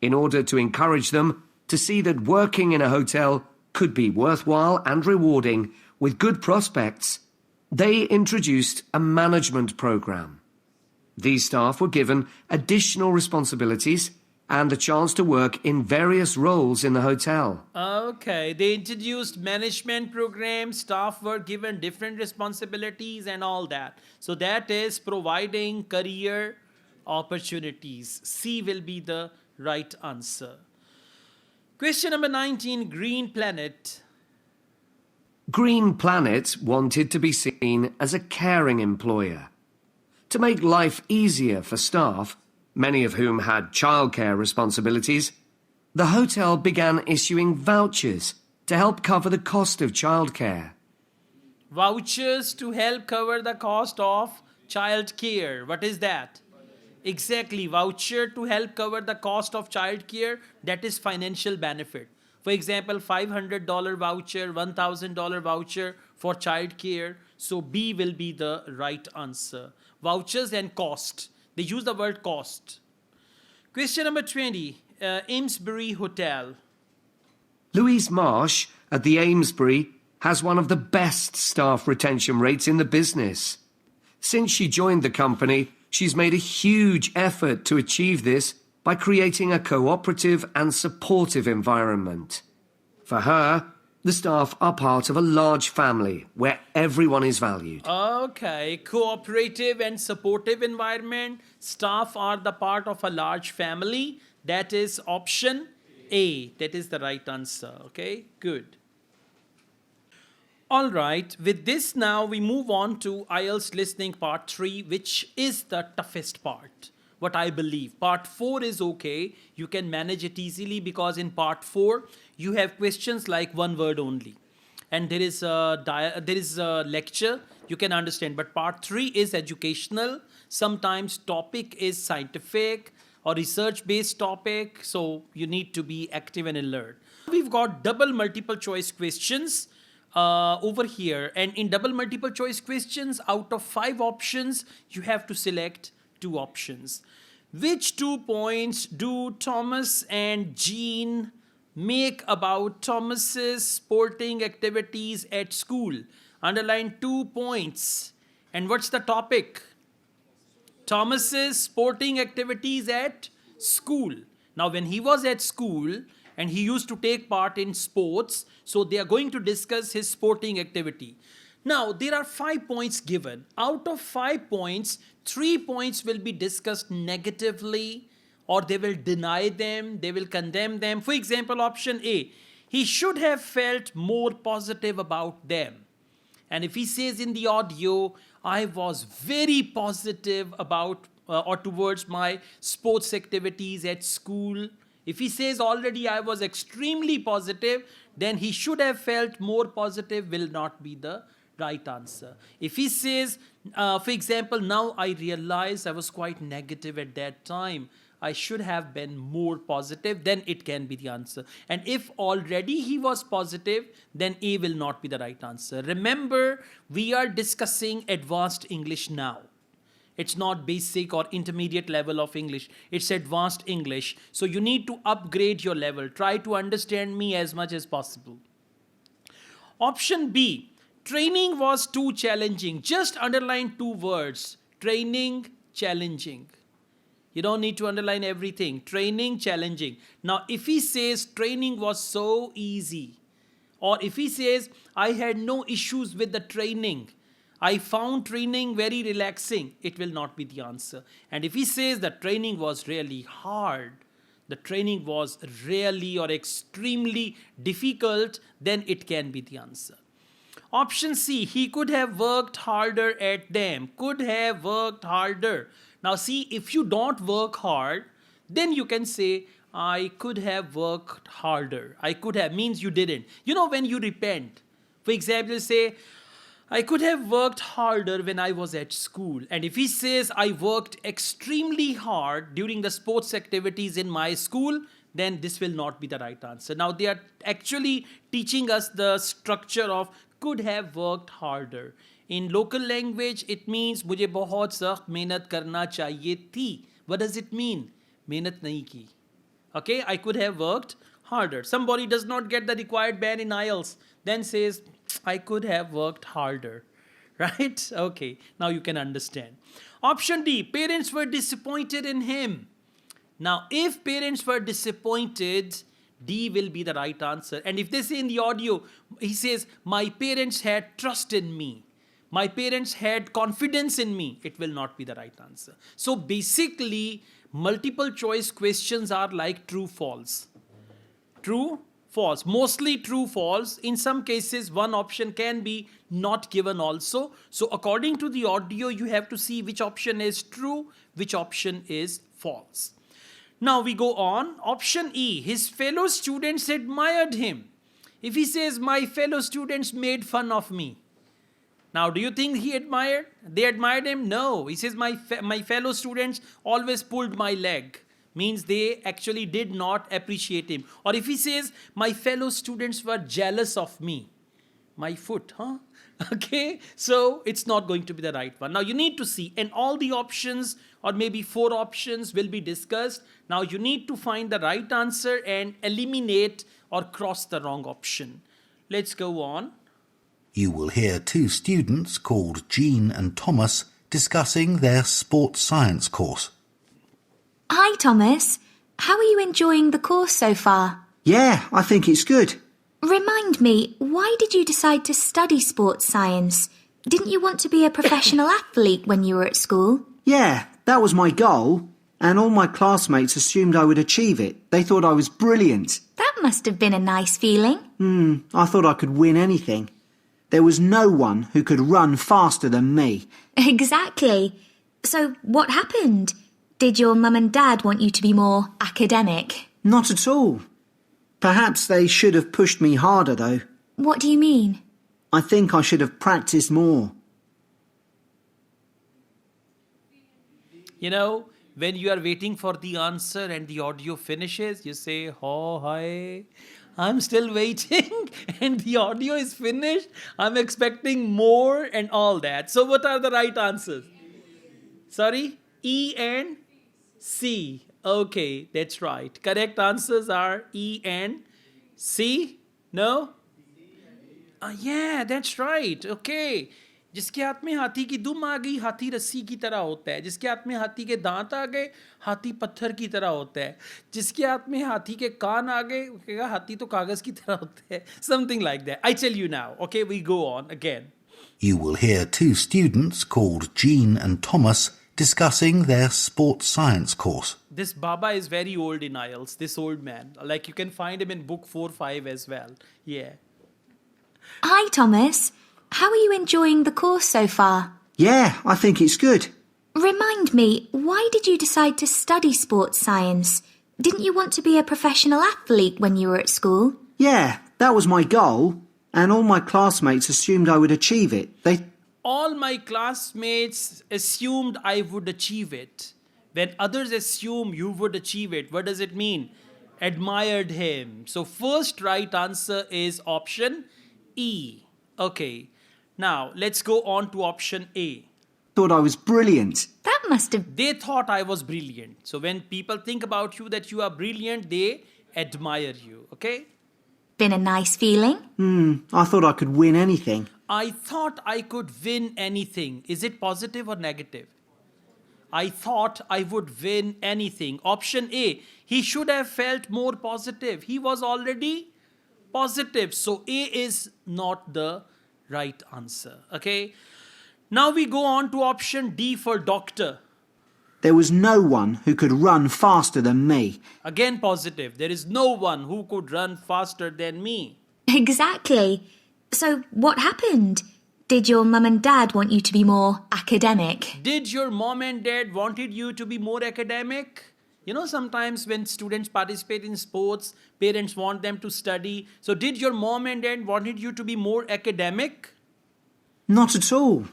In order to encourage them to see that working in a hotel could be worthwhile and rewarding with good prospects, they introduced a management program. These staff were given additional responsibilities and the chance to work in various roles in the hotel. Okay, they introduced management programs, staff were given different responsibilities and all that. So that is providing career opportunities. C will be the right answer. Question number 19, Green Planet. Green Planet wanted to be seen as a caring employer. To make life easier for staff, many of whom had childcare responsibilities, the hotel began issuing vouchers to help cover the cost of childcare. Vouchers to help cover the cost of childcare. What is that? Exactly, voucher to help cover the cost of childcare. That is financial benefit. For example, $500 voucher, $1,000 voucher for childcare. So B will be the right answer. Vouchers and cost. They use the word cost. Question number 20. Amesbury Hotel. Louise Marsh at the Amesbury has one of the best staff retention rates in the business. Since she joined the company, she's made a huge effort to achieve this by creating a cooperative and supportive environment. For her, the staff are part of a large family where everyone is valued. Okay, cooperative and supportive environment. Staff are the part of a large family. That is option A. That is the right answer. Okay, good. All right, with this now we move on to IELTS listening part 3, which is the toughest part. What I believe. Part 4 is okay. You can manage it easily because in part 4 you have questions like one word only. And there is a lecture you can understand. But part 3 is educational. Sometimes topic is scientific or research-based topic. So you need to be active and alert. We've got double multiple choice questions over here, and in double multiple choice questions, out of 5 options you have to select 2 options. Which 2 points do Thomas and Jean make about Thomas's sporting activities at school? Underline 2 points. And what's the topic? Thomas's sporting activities at school. Now when he was at school and he used to take part in sports, so they are going to discuss his sporting activity. Now there are 5 points given. Out of 5 points, 3 points will be discussed negatively, or they will deny them, they will condemn them. For example, option A, he should have felt more positive about them. And if he says in the audio, I was very positive about or towards my sports activities at school. If he says already I was extremely positive, then he should have felt more positive will not be the right answer. If he says, for example, now I realize I was quite negative at that time, I should have been more positive, then it can be the answer. And if already he was positive, then A will not be the right answer. Remember, we are discussing advanced English now. It's not basic or intermediate level of English. It's advanced English. So you need to upgrade your level. Try to understand me as much as possible. Option B, training was too challenging. Just underline 2 words. Training, challenging. You don't need to underline everything. Training, challenging. Now, if he says training was so easy, or if he says I had no issues with the training, I found training very relaxing, it will not be the answer. And if he says the training was really hard, the training was really or extremely difficult, then it can be the answer. Option C, he could have worked harder at them. Could have worked harder. Now see, if you don't work hard, then you can say, I could have worked harder. I could have means you didn't. You know, when you repent, for example, say, I could have worked harder when I was at school. And if he says I worked extremely hard during the sports activities in my school, then this will not be the right answer. Now they are actually teaching us the structure of could have worked harder. In local language, it means मुझे बहुत सख्त मेहनत करना चाहिए थी. What does it mean? मेहनत नहीं की. Okay, I could have worked harder. Somebody does not get the required band in IELTS, then says, I could have worked harder. Right? Okay, now you can understand. Option D, parents were disappointed in him. Now, if parents were disappointed, D will be the right answer. And if they say in the audio, he says, my parents had trust in me. My parents had confidence in me. It will not be the right answer. So basically, multiple choice questions are like true, false. True, false. Mostly true, false. In some cases, one option can be not given also. So according to the audio, you have to see which option is true, which option is false. Now we go on. Option E, his fellow students admired him. If he says, my fellow students made fun of me. Now, do you think he admired? They admired him? No. He says, my fellow students always pulled my leg. Means they actually did not appreciate him. Or if he says, my fellow students were jealous of me. My foot, huh? Okay, so it's not going to be the right one. Now you need to see, and all the options or maybe 4 options will be discussed. Now you need to find the right answer and eliminate or cross the wrong option. Let's go on. You will hear 2 students called Jean and Thomas discussing their sports science course. Hi, Thomas. How are you enjoying the course so far? Yeah, I think it's good. Remind me, why did you decide to study sports science? Didn't you want to be a professional athlete when you were at school? Yeah, that was my goal. And all my classmates assumed I would achieve it. They thought I was brilliant. That must have been a nice feeling. I thought I could win anything. There was no one who could run faster than me. Exactly. So what happened? Did your mum and dad want you to be more academic? Not at all. Perhaps they should have pushed me harder, though. What do you mean? I think I should have practiced more. You know, when you are waiting for the answer and the audio finishes, you say, oh, hi, I'm still waiting and the audio is finished. I'm expecting more and all that. So what are the right answers? Sorry? E and C. Okay, that's right. Correct answers are E and C. No? Yeah, that's right. Okay. जिसके हाथ में हाथी की दुम आ गई हाथी रस्सी की तरह होता है जिसके हाथ में हाथी के दांत आ गए हाथी पत्थर की तरह होता है जिसके हाथ में हाथी के कान आ गए कहेगा हाथी तो कागज की तरह होता है something like that. I tell you now. Okay, we go on again. You will hear two students called Jean and Thomas discussing their sports science course. This Baba is very old in IELTS, this old man. Like you can find him in book 4-5 as well. Yeah. Hi, Thomas. How are you enjoying the course so far? Yeah, I think it's good. Remind me, why did you decide to study sports science? Didn't you want to be a professional athlete when you were at school? Yeah, that was my goal, and all my classmates assumed I would achieve it. All my classmates assumed I would achieve it. When others assume you would achieve it, what does it mean? Admired him. So first right answer is option E. Okay. Now let's go on to option A. Thought I was brilliant. That must have... They thought I was brilliant. So when people think about you that you are brilliant, they admire you. Okay? been a nice feeling. I thought I could win anything. I thought I could win anything. Is it positive or negative? I thought I would win anything. Option A, he should have felt more positive. He was already positive. So A is not the right answer. Okay. Now we go on to option D for doctor. There was no one who could run faster than me. Again positive. There is no one who could run faster than me. Exactly. So what happened? Did your mum and dad want you to be more academic? Did your mom and dad wanted you to be more academic? You know, sometimes when students participate in sports, parents want them to study. So did your mom and dad wanted you to be more academic? Not at all.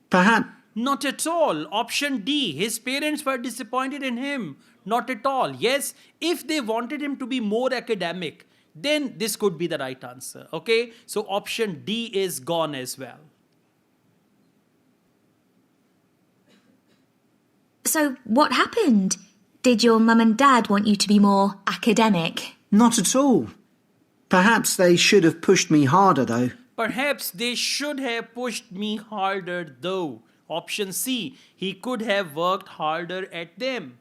Perhaps. Not at all. Option D. His parents were disappointed in him. Not at all. Yes, if they wanted him to be more academic, then this could be the right answer. Okay, so option D is gone as well. So what happened? Did your mum and dad want you to be more academic? Not at all. Perhaps they should have pushed me harder, though. Perhaps they should have pushed me harder, though. Option C. He could have worked harder at them.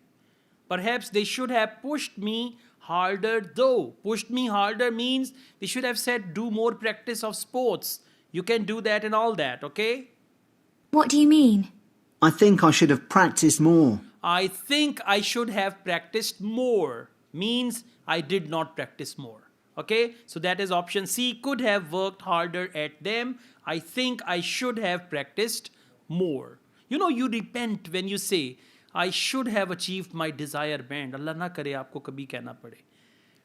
Perhaps they should have pushed me harder, though. Pushed me harder means they should have said do more practice of sports. You can do that and all that, okay? What do you mean? I think I should have practiced more. I think I should have practiced more means I did not practice more. Okay, so that is option C. Could have worked harder at them. I think I should have practiced more. You know, you repent when you say, I should have achieved my desired band. Allah na kare aapko kabhi कहना पड़े.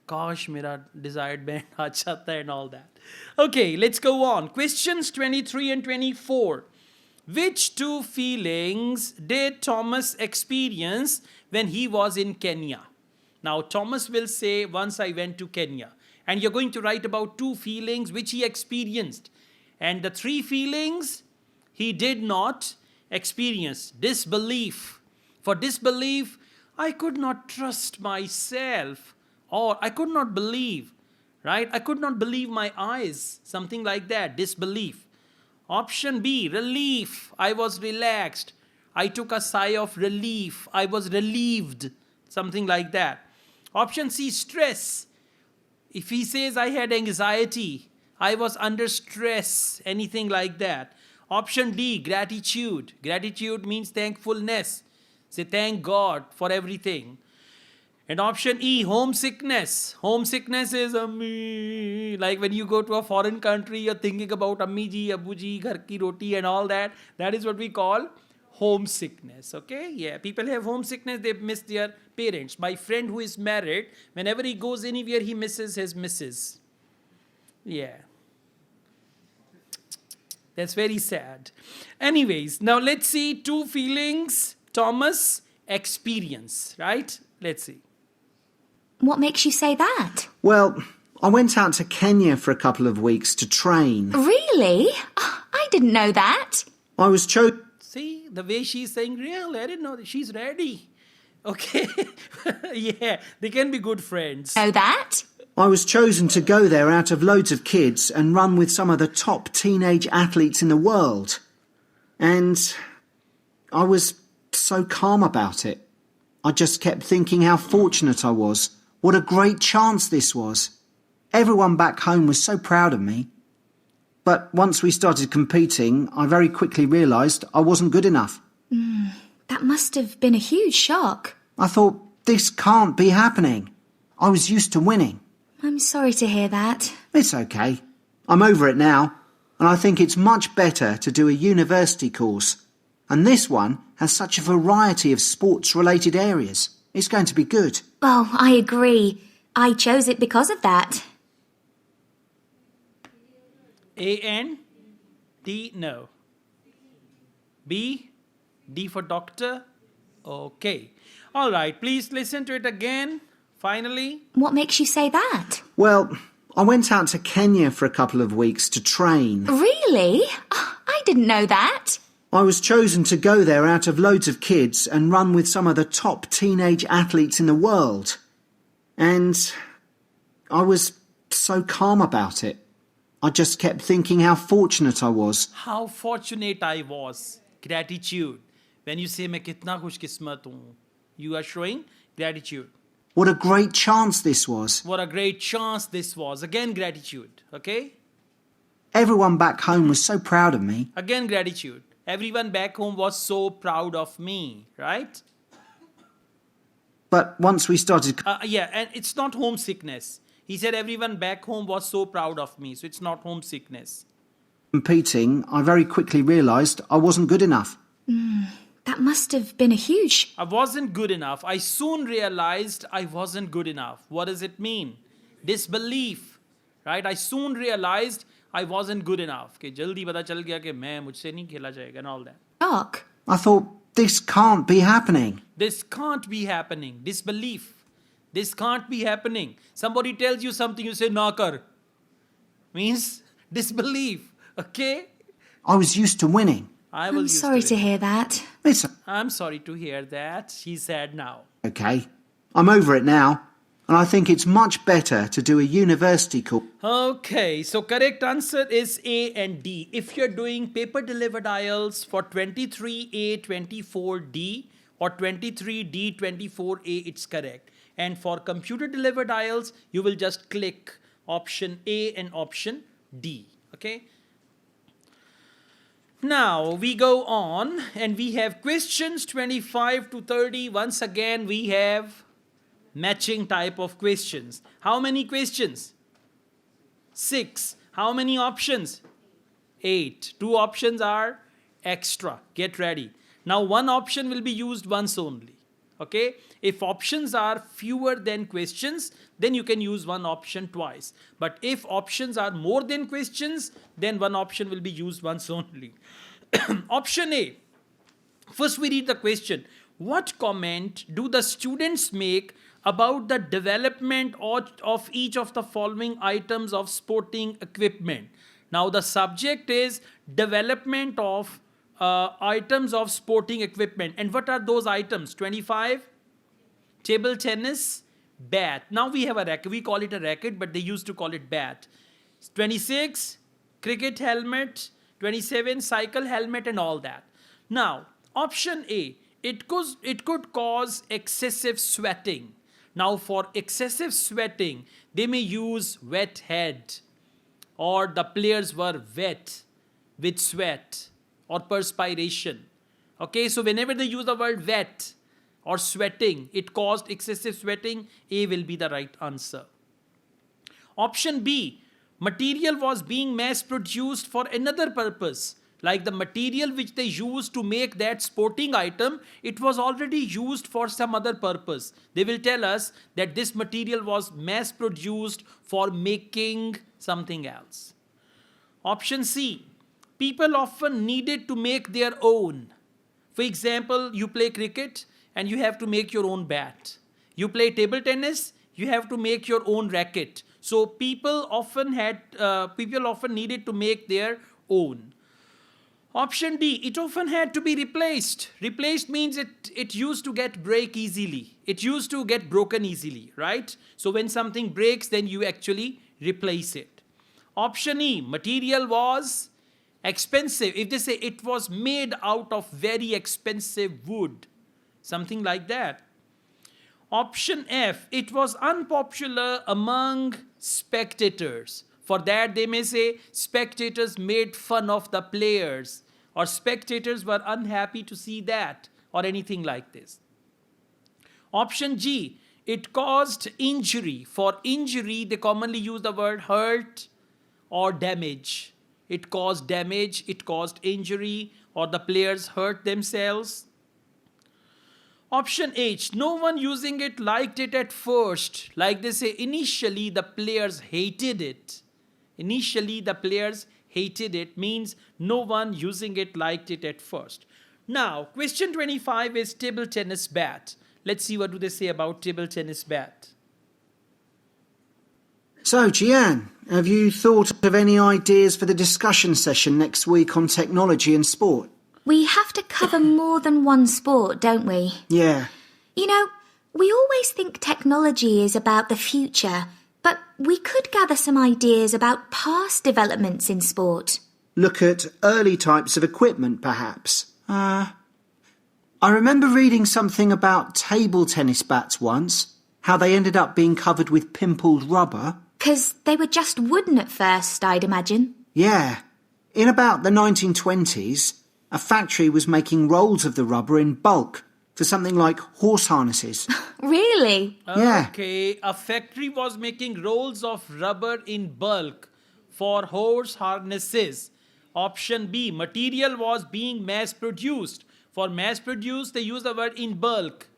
Kash mera desired band aa jata and all that. Okay, let's go on. Questions 23 and 24. Which two feelings did Thomas experience when he was in Kenya? Now, Thomas will say, once I went to Kenya. And you're going to write about two feelings which he experienced. And the three feelings he did not experience. Disbelief. For disbelief, I could not trust myself. Or I could not believe. Right? I could not believe my eyes. Something like that. Disbelief. Option B, relief. I was relaxed. I took a sigh of relief. I was relieved. Something like that. Option C, stress. If he says I had anxiety, I was under stress, anything like that. Option D, gratitude. Gratitude means thankfulness. Say thank God for everything. And option E, homesickness. Homesickness is like when you go to a foreign country, you're thinking about Ammi ji, Abu ji, ghar ki roti and all that. That is what we call homesickness. Okay? Yeah, people have homesickness, they miss their parents. My friend who is married, whenever he goes anywhere, he misses his missus. Yeah. That's very sad. Anyways, now let's see two feelings. Thomas, experience, right? Let's see. What makes you say that? Well, I went out to Kenya for a couple of weeks to train. Really? Oh, I didn't know that. I was chosen. See, the way she's saying, real, I didn't know that she's ready. Okay. Yeah, they can be good friends. Know that? I was chosen to go there out of loads of kids and run with some of the top teenage athletes in the world. And I was so calm about it. I just kept thinking how fortunate I was. What a great chance this was. Everyone back home was so proud of me. But once we started competing, I very quickly realised I wasn't good enough. That must have been a huge shock. I thought, this can't be happening. I was used to winning. I'm sorry to hear that. It's okay. I'm over it now, and I think it's much better to do a university course. And this one has such a variety of sports-related areas. It's going to be good. Oh, I agree. I chose it because of that. A and D, no. B, D for doctor. Okay. All right, please listen to it again. Finally. What makes you say that? Well, I went out to Kenya for a couple of weeks to train. Really? Oh, I didn't know that. I was chosen to go there out of loads of kids and run with some of the top teenage athletes in the world. And I was so calm about it. I just kept thinking how fortunate I was. How fortunate I was. Gratitude. When you say, मैं कितना खुशकिस्मत हूँ, you are showing gratitude. What a great chance this was. What a great chance this was. Again, gratitude. Okay? Everyone back home was so proud of me. Again, gratitude. Everyone back home was so proud of me, right? But once we started Yeah, and it's not homesickness. He said everyone back home was so proud of me, so it's not homesickness. competing, I very quickly realised I wasn't good enough. That must have been a huge... I wasn't good enough. I soon realized I wasn't good enough. What does it mean? Disbelief, right? I soon realized I wasn't good enough. कि जल्दी पता चल गया कि मैं मुझसे नहीं खेला जाएगा and all that. shock. I thought, this can't be happening. This can't be happening. Disbelief. This can't be happening. Somebody tells you something, you say, na kar. Means disbelief. Okay? I was used to winning. I'm sorry to hear that. It's I'm sorry to hear that. She's sad now. okay. I'm over it now. And I think it's much better to do a university course. Okay, so correct answer is A and D. If you're doing paper delivered IELTS for 23A, 24D or 23D, 24A, it's correct. And for computer delivered IELTS, you will just click option A and option D. Okay. Now we go on and we have questions 25 to 30. Once again, we have matching type of questions. How many questions? 6. How many options? 8. 2 options are extra. Get ready. Now one option will be used once only. Okay? If options are fewer than questions, then you can use one option twice. But if options are more than questions, then one option will be used once only. Option A. First we read the question. What comment do the students make about the development of each of the following items of sporting equipment? Now the subject is development of items of sporting equipment. And what are those items? 25, table tennis, bat. Now we have a racket. We call it a racket, but they used to call it bat. 26, cricket helmet. 27, cycle helmet and all that. Now, option A, it could cause excessive sweating. Now, for excessive sweating, they may use wet head, or the players were wet with sweat or perspiration. Okay, so whenever they use the word wet, or sweating. It caused excessive sweating. A will be the right answer. Option B, material was being mass produced for another purpose. Like the material which they used to make that sporting item, it was already used for some other purpose. They will tell us that this material was mass produced for making something else. Option C, people often needed to make their own. For example, you play cricket and you have to make your own bat. You play table tennis, you have to make your own racket. So people often needed to make their own. Option D, it often had to be replaced. Replaced means it used to get break easily. It used to get broken easily, right? So when something breaks, then you actually replace it. Option E, material was expensive. If they say it was made out of very expensive wood, something like that. Option F, it was unpopular among spectators. For that, they may say spectators made fun of the players, or spectators were unhappy to see that, or anything like this. Option G, it caused injury. For injury, they commonly use the word hurt or damage. It caused damage, it caused injury, or the players hurt themselves. Option H, no one using it liked it at first. Like they say, initially the players hated it. Initially the players hated it means no one using it liked it at first. Now, question 25 is table tennis bat. Let's see what do they say about table tennis bat. So, Jian, have you thought of any ideas for the discussion session next week on technology and sport? We have to cover more than one sport, don't we? Yeah. You know, we always think technology is about the future, but we could gather some ideas about past developments in sport. Look at early types of equipment, perhaps. I remember reading something about table tennis bats once, how they ended up being covered with pimpled rubber. 'Cause they were just wooden at first, I'd imagine. Yeah. In about the 1920s, a factory was making rolls of the rubber in bulk for something like horse harnesses. Really? Yeah. Okay, a factory was making rolls of rubber in bulk for horse harnesses. Option B, material was being mass produced. For mass produced, they use the word in bulk,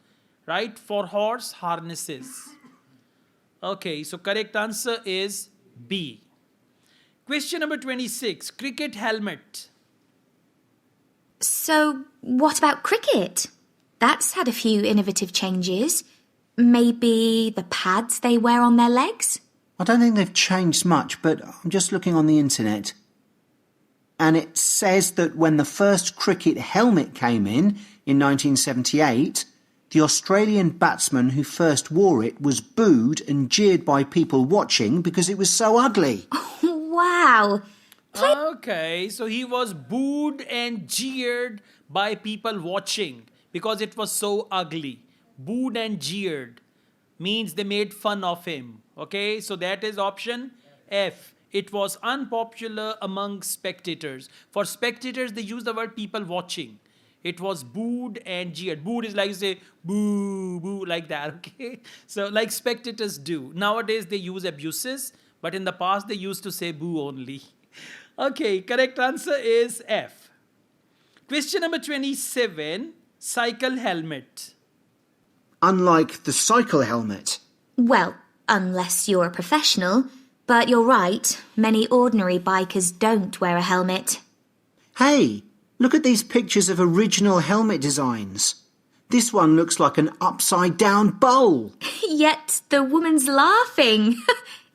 right? For horse harnesses. Okay, so correct answer is B. Question number 26, cricket helmet. So, what about cricket? That's had a few innovative changes. Maybe the pads they wear on their legs? I don't think they've changed much, but I'm just looking on the internet. And it says that when the first cricket helmet came in 1978, the Australian batsman who first wore it was booed and jeered by people watching because it was so ugly. Wow. Okay, so he was booed and jeered by people watching because it was so ugly. Booed and jeered means they made fun of him. Okay, so that is option F. It was unpopular among spectators. For spectators, they use the word people watching. It was booed and jeered. Booed is like you say, boo, boo, like that, okay? So like spectators do. Nowadays, they use abuses, but in the past, they used to say boo only. Okay, correct answer is F. Question number 27, cycle helmet. Unlike the cycle helmet. Well, unless you're a professional. But you're right, many ordinary bikers don't wear a helmet. Hey, look at these pictures of original helmet designs. This one looks like an upside-down bowl. Yet the woman's laughing.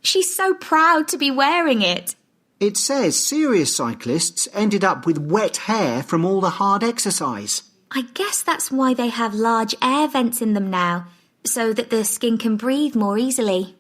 She's so proud to be wearing it. It says serious cyclists ended up with wet hair from all the hard exercise. I guess that's why they have large air vents in them now, so that the skin can breathe more easily.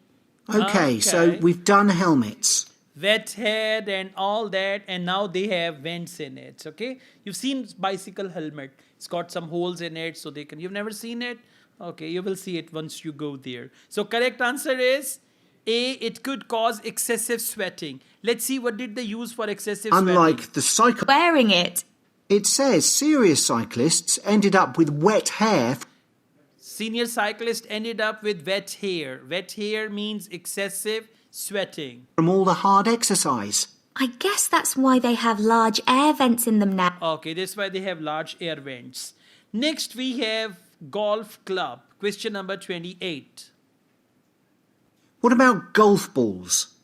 Okay, so we've done helmets. Wet head and all that, and now they have vents in it, okay? You've seen bicycle helmet. It's got some holes in it, so they can... You've never seen it? Okay, you will see it once you go there. So correct answer is A, it could cause excessive sweating. Let's see what did they use for excessive sweating. Unlike the cycle... Wearing it. It says serious cyclists ended up with wet hair... Senior cyclist ended up with wet hair. Wet hair means excessive sweating. From all the hard exercise. I guess that's why they have large air vents in them now. Okay, that's why they have large air vents. Next, we have golf club. Question number 28. What about golf balls?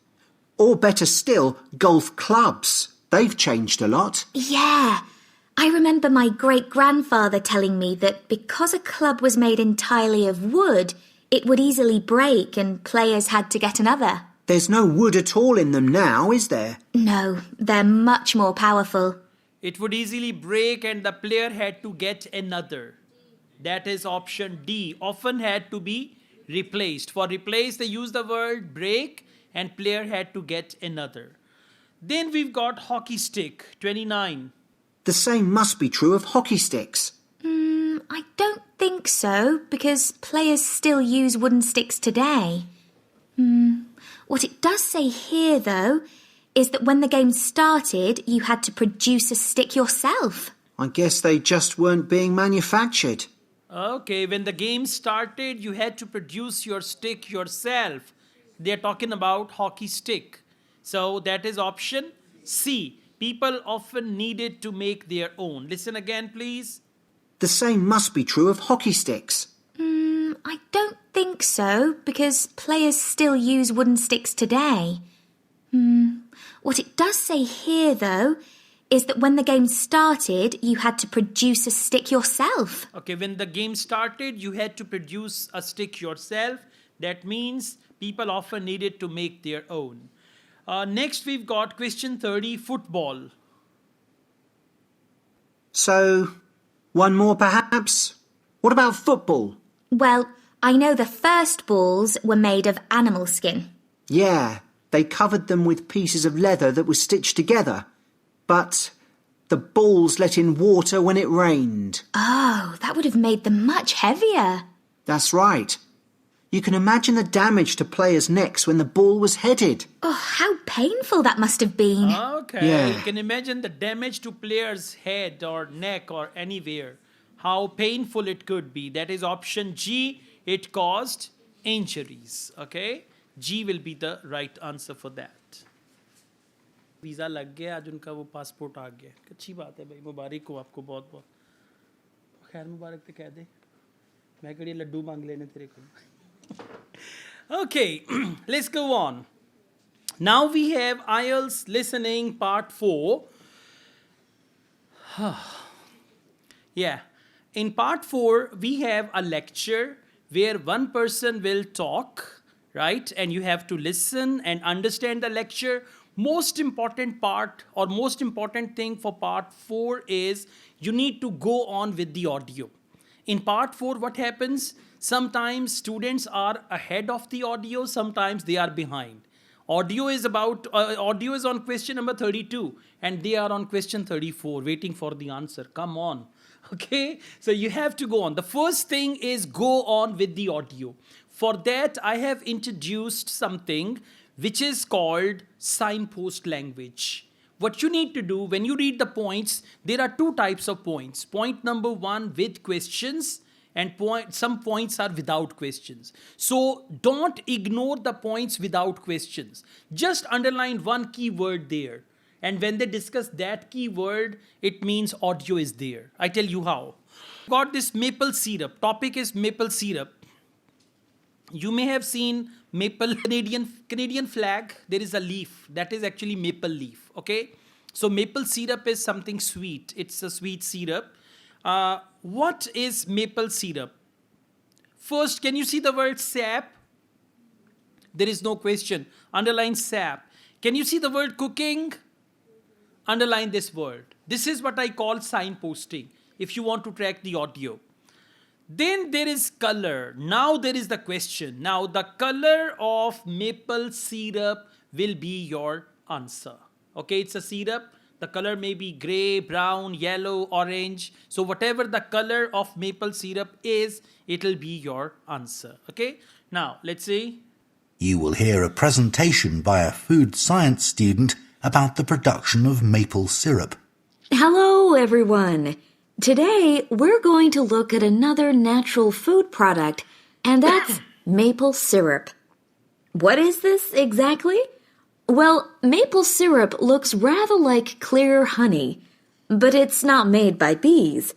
Or better still, golf clubs. They've changed a lot. Yeah. I remember my great-grandfather telling me that because a club was made entirely of wood, it would easily break and players had to get another. There's no wood at all in them now, is there? No, they're much more powerful. It would easily break and the player had to get another. That is option D. Often had to be replaced. For replace, they use the word break and player had to get another. Then we've got hockey stick, 29. The same must be true of hockey sticks. I don't think so, because players still use wooden sticks today. What it does say here, though, is that when the game started, you had to produce a stick yourself. I guess they just weren't being manufactured. Okay, when the game started, you had to produce your stick yourself. They're talking about hockey stick. So that is option C. People often needed to make their own. Listen again, please. The same must be true of hockey sticks. I don't think so, because players still use wooden sticks today. What it does say here, though, is that when the game started, you had to produce a stick yourself. Okay, when the game started, you had to produce a stick yourself. That means people often needed to make their own. Next, we've got question 30, football. So, one more perhaps? What about football? Well, I know the first balls were made of animal skin. Yeah, they covered them with pieces of leather that were stitched together. But the balls let in water when it rained. Oh, that would have made them much heavier. That's right. You can imagine the damage to players' necks when the ball was headed. Oh, how painful that must have been. Okay, Yeah. you can imagine the damage to player's head or neck or anywhere. How painful it could be. That is option G. It caused injuries. Okay, G will be the right answer for that. Visa लग गया आज उनका वो passport आ गया अच्छी बात है भाई मुबारक हो आपको बहुत बहुत खैर मुबारक तो कह दे मैं कड़ी लड्डू मांग लेने तेरे को Okay, let's go on. Now we have IELTS listening part 4. Yeah, in part 4 we have a lecture where one person will talk, right? And you have to listen and understand the lecture. Most important part or most important thing for part 4 is you need to go on with the audio. In part 4, what happens? Sometimes students are ahead of the audio, sometimes they are behind. Audio is on question number 32 and they are on question 34 waiting for the answer. Come on. Okay, so you have to go on. The first thing is go on with the audio. For that, I have introduced something which is called signpost language. What you need to do when you read the points, there are two types of points. Point number 1 with questions and some points are without questions. So don't ignore the points without questions. Just underline one keyword there. And when they discuss that keyword, it means audio is there. I tell you how. Got this maple syrup. Topic is maple syrup. You may have seen maple Canadian flag. There is a leaf. That is actually maple leaf. Okay. So maple syrup is something sweet. It's a sweet syrup. What is maple syrup? First, can you see the word sap? There is no question. Underline sap. Can you see the word cooking? Underline this word. This is what I call signposting if you want to track the audio. Then there is color. Now there is the question. Now the color of maple syrup will be your answer. Okay, it's a syrup. The color may be gray, brown, yellow, orange. So whatever the color of maple syrup is, it'll be your answer. Okay, now let's see. You will hear a presentation by a food science student about the production of maple syrup. Hello, everyone. Today, we're going to look at another natural food product, and that's maple syrup. What is this exactly? Well, maple syrup looks rather like clear honey, but it's not made by bees.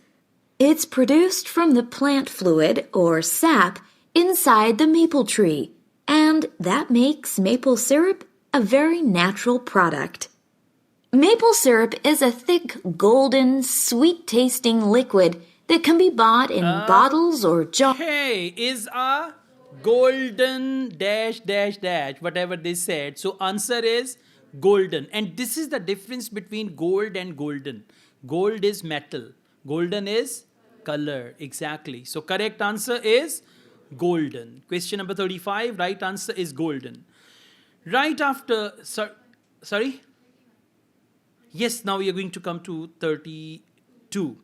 It's produced from the plant fluid, or sap, inside the maple tree, and that makes maple syrup a very natural product. Maple syrup is a thick, golden, sweet-tasting liquid that can be bought in bottles or jars. Okay, is a golden dash dash dash, whatever they said. So answer is golden. And this is the difference between gold and golden. Gold is metal. Golden is color. Exactly. So correct answer is golden. Question number 35. Right answer is golden. Right after... Sorry? Yes, now we are going to come to 32.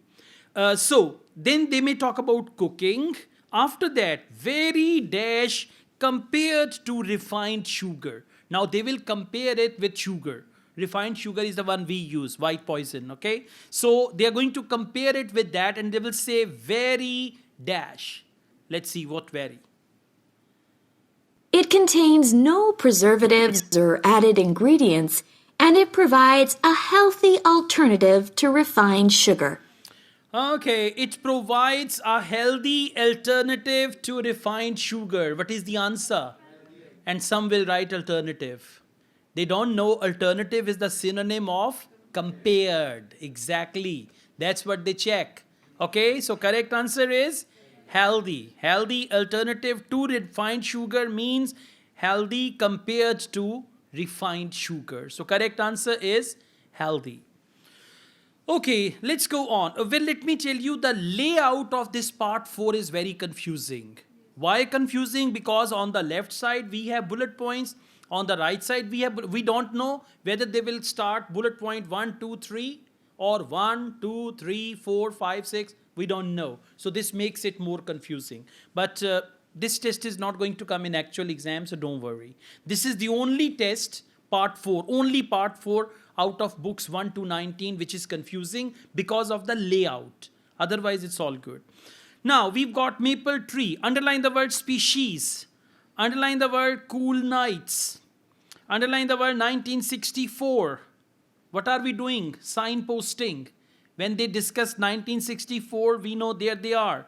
So, then they may talk about cooking. After that, very dash compared to refined sugar. Now, they will compare it with sugar. Refined sugar is the one we use, white poison, okay? So, they are going to compare it with that and they will say very dash. Let's see what very. It contains no preservatives or added ingredients, and it provides a healthy alternative to refined sugar. Okay, it provides a healthy alternative to refined sugar. What is the answer? And some will write alternative. They don't know alternative is the synonym of compared. Exactly. That's what they check. Okay, so correct answer is healthy. Healthy alternative to refined sugar means healthy compared to refined sugar. So correct answer is healthy. Okay, let's go on. Well, let me tell you the layout of this part 4 is very confusing. Why confusing? Because on the left side we have bullet points. On the right side we don't know whether they will start bullet point 1, 2, 3 or 1, 2, 3, 4, 5, 6. We don't know. So this makes it more confusing. But this test is not going to come in actual exam, so don't worry. This is the only test, part 4, only part 4 out of books 1 to 19, which is confusing because of the layout. Otherwise, it's all good. Now, we've got maple tree. Underline the word species. Underline the word cool nights. Underline the word 1964. What are we doing? Signposting. When they discuss 1964, we know there they are.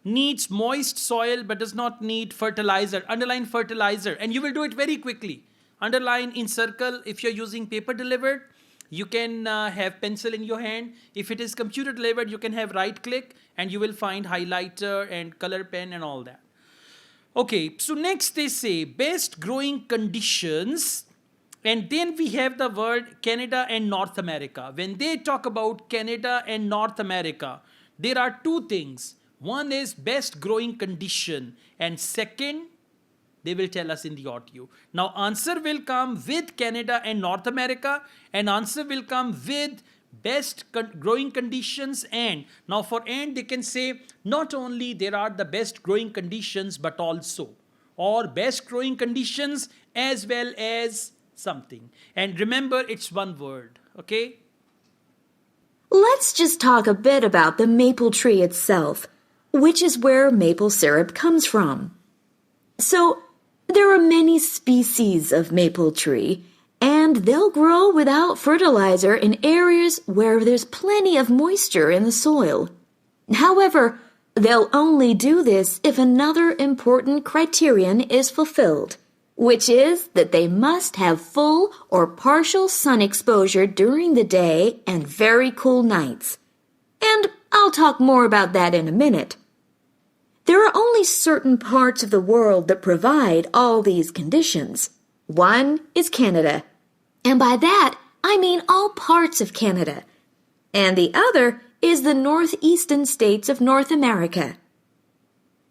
Needs moist soil but does not need fertilizer. Underline fertilizer. And you will do it very quickly. Underline in circle. If you're using paper delivered, you can have pencil in your hand. If it is computer delivered, you can have right click and you will find highlighter and color pen and all that. Okay, so next they say best growing conditions. And then we have the word Canada and North America. When they talk about Canada and North America, there are two things. One is best growing condition, and second, they will tell us in the audio. Now, answer will come with Canada and North America, and answer will come with best growing conditions. And now for and, they can say not only there are the best growing conditions, but also, or best growing conditions as well as something. And remember, it's one word, okay? Let's just talk a bit about the maple tree itself, which is where maple syrup comes from. So, there are many species of maple tree, and they'll grow without fertilizer in areas where there's plenty of moisture in the soil. However, they'll only do this if another important criterion is fulfilled, which is that they must have full or partial sun exposure during the day and very cool nights. And I'll talk more about that in a minute. There are only certain parts of the world that provide all these conditions. One is Canada, and by that I mean all parts of Canada. And the other is the northeastern states of North America.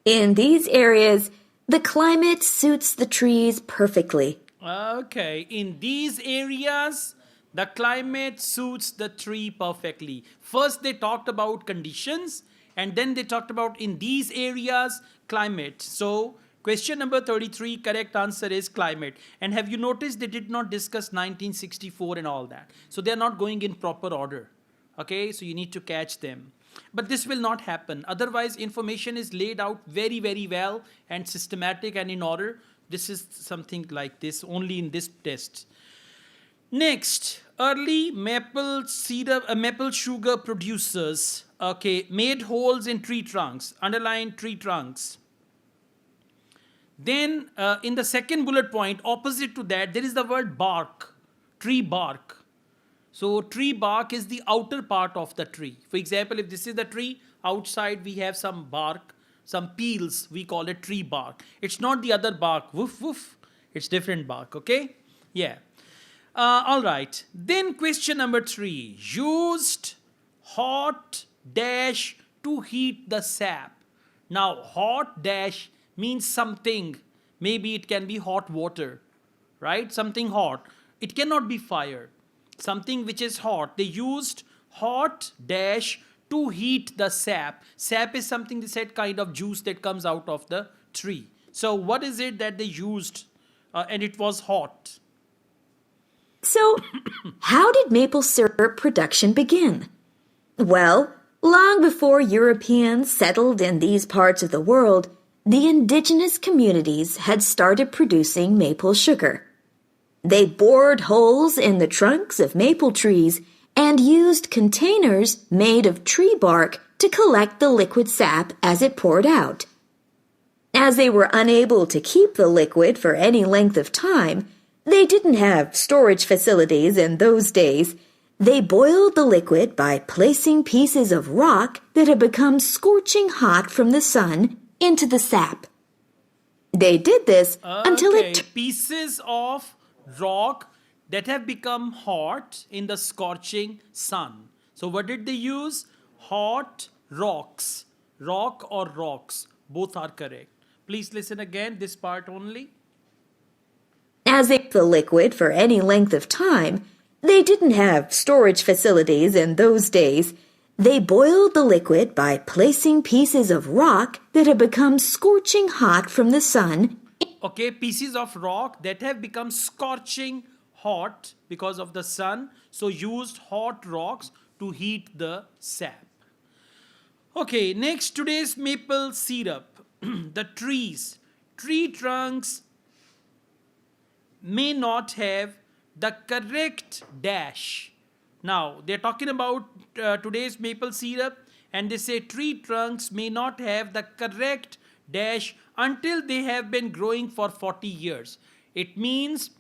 In these areas, the climate suits the trees perfectly. Okay, in these areas, the climate suits the tree perfectly. First, they talked about conditions, and then they talked about in these areas, climate. So, question number 33, correct answer is climate. And have you noticed they did not discuss 1964 and all that? So, they are not going in proper order. Okay, so you need to catch them. But this will not happen. Otherwise, information is laid out very, very well and systematic and in order. This is something like this only in this test. Next, early maple syrup, maple sugar producers, okay, made holes in tree trunks, underline tree trunks. Then in the second bullet point, opposite to that, there is the word bark, tree bark. So tree bark is the outer part of the tree. For example, if this is the tree, outside we have some bark, some peels, we call it tree bark. It's not the other bark, woof woof, it's different bark, okay? Yeah. All right. Then question number 3. Used hot dash to heat the sap. Now hot dash means something. Maybe it can be hot water, right? Something hot. It cannot be fire. Something which is hot. They used hot dash to heat the sap. Sap is something they said kind of juice that comes out of the tree. So what is it that they used and it was hot? So, how did maple syrup production begin? Well, long before Europeans settled in these parts of the world, the indigenous communities had started producing maple sugar. They bored holes in the trunks of maple trees and used containers made of tree bark to collect the liquid sap as it poured out. As they were unable to keep the liquid for any length of time, they didn't have storage facilities in those days. They boiled the liquid by placing pieces of rock that had become scorching hot from the sun into the sap. They did this until pieces of rock that have become hot in the scorching sun. So what did they use? Hot rocks. Rock or rocks. Both are correct. Please listen again, this part only. As they kept the liquid for any length of time, they didn't have storage facilities in those days. They boiled the liquid by placing pieces of rock that had become scorching hot from the sun. Okay, pieces of rock that have become scorching hot because of the sun. So used hot rocks to heat the sap. Okay, next, today's maple syrup. The trees. Tree trunks may not have the correct dash. Now, they're talking about today's maple syrup and they say tree trunks may not have the correct dash until they have been growing for 40 years. It means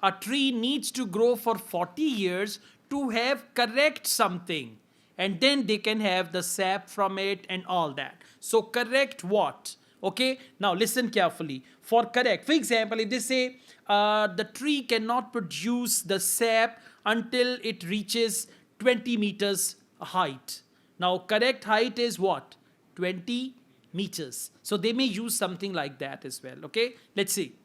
a tree needs to grow for 40 years to have correct something. And then they can have the sap from it and all that. So correct what? Okay, now listen carefully. For correct, for example, if they say the tree cannot produce the sap until it reaches 20 meters height. Now correct height is what? 20 meters. So they may use something like that as well. Okay, let's see.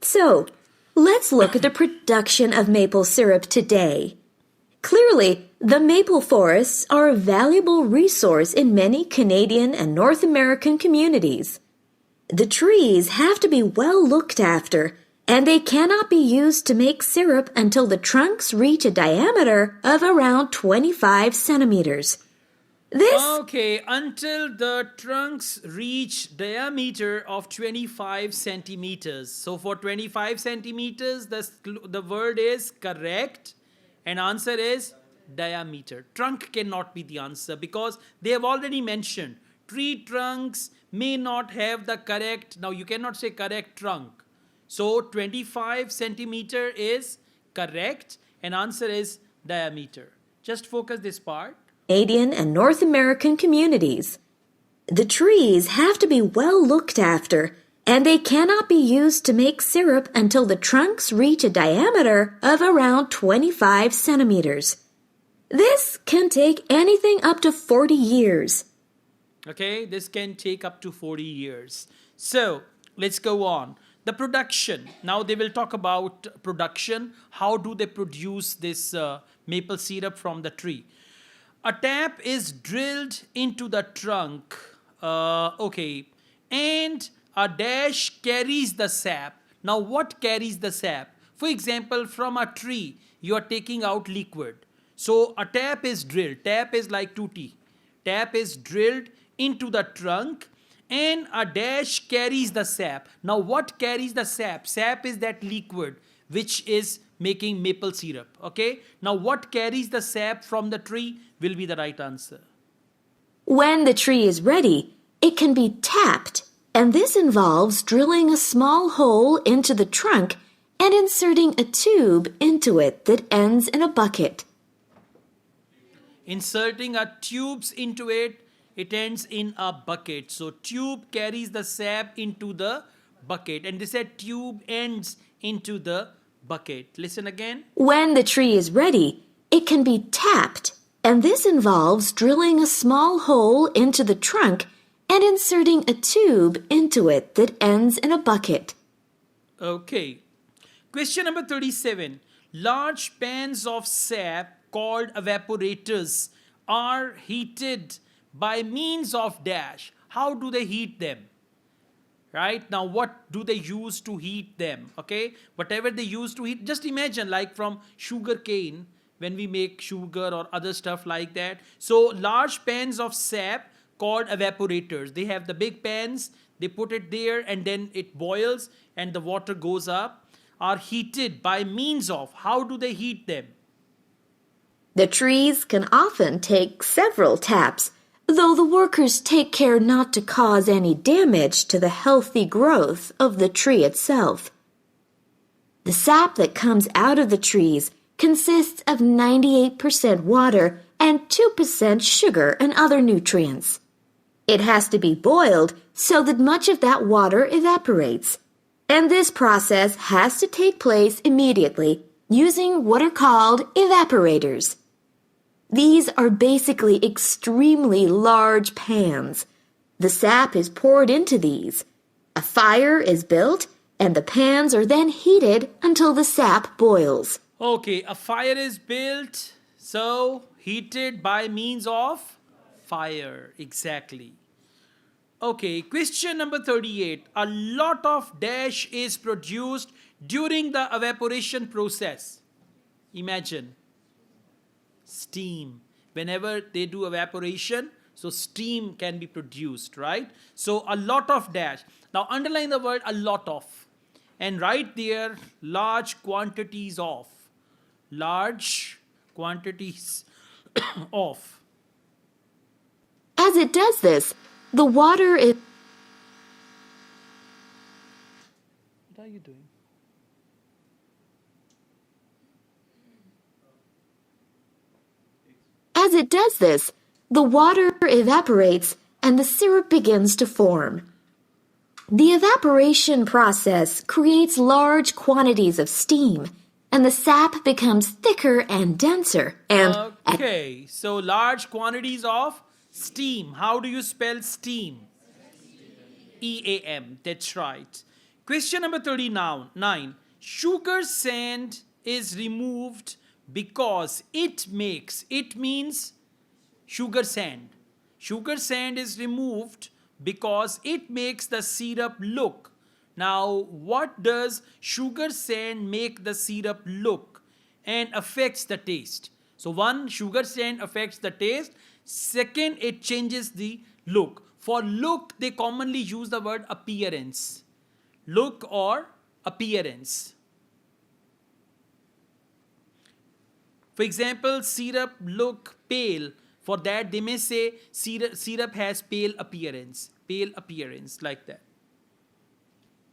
So, let's look at the production of maple syrup today. Clearly, the maple forests are a valuable resource in many Canadian and North American communities. The trees have to be well looked after, and they cannot be used to make syrup until the trunks reach a diameter of around 25 centimeters. Okay, until the trunks reach diameter of 25 centimeters. So for 25 centimeters, the word is correct. And answer is diameter. Trunk cannot be the answer because they have already mentioned tree trunks may not have the correct. Now you cannot say correct trunk. So 25 centimeter is correct and answer is diameter. Just focus this part. Canadian and North American communities. The trees have to be well looked after, and they cannot be used to make syrup until the trunks reach a diameter of around 25 centimeters. This can take anything up to 40 years. Okay, this can take up to 40 years. So, let's go on. The production. Now they will talk about production. How do they produce this maple syrup from the tree? A tap is drilled into the trunk. And a dash carries the sap. Now what carries the sap? For example, from a tree, you are taking out liquid. So a tap is drilled. Tap is like 2T. Tap is drilled into the trunk and a dash carries the sap. Now what carries the sap? Sap is that liquid which is making maple syrup. Okay. Now what carries the sap from the tree will be the right answer. When the tree is ready, it can be tapped, and this involves drilling a small hole into the trunk and inserting a tube into it that ends in a bucket. Inserting a tubes into it, it ends in a bucket. So tube carries the sap into the bucket, and they said tube ends into the bucket. Listen again. When the tree is ready, it can be tapped, and this involves drilling a small hole into the trunk and inserting a tube into it that ends in a bucket. Okay. Question number 37. Large pans of sap called evaporators are heated by means of dash. How do they heat them? Right? Now, what do they use to heat them? Okay? Whatever they use to heat, just imagine like from sugar cane when we make sugar or other stuff like that. So, large pans of sap called evaporators. They have the big pans, they put it there and then it boils and the water goes up, are heated by means of. How do they heat them? The trees can often take several taps, though the workers take care not to cause any damage to the healthy growth of the tree itself. The sap that comes out of the trees consists of 98% water and 2% sugar and other nutrients. It has to be boiled so that much of that water evaporates, and this process has to take place immediately using what are called evaporators. These are basically extremely large pans. The sap is poured into these. A fire is built, and the pans are then heated until the sap boils. Okay, a fire is built, so heated by means of fire. Exactly. Okay, question number 38. A lot of dash is produced during the evaporation process. Imagine. Steam. Whenever they do evaporation, so steam can be produced, right? So a lot of dash. Now underline the word a lot of. And write there large quantities of. Large quantities of. As it does this, the water is... What are you doing? As it does this, the water evaporates and the syrup begins to form. The evaporation process creates large quantities of steam, and the sap becomes thicker and denser. And okay, so large quantities of steam. How do you spell steam? E-A-M. That's right. Question number 39. Sugar sand is removed because it means sugar sand. Sugar sand is removed because it makes the syrup look. Now, what does sugar sand make the syrup look and affects the taste? So, one, sugar sand affects the taste. Second, it changes the look. For look, they commonly use the word appearance. Look or appearance. For example, syrup look pale. For that, they may say syrup has pale appearance. Pale appearance, like that.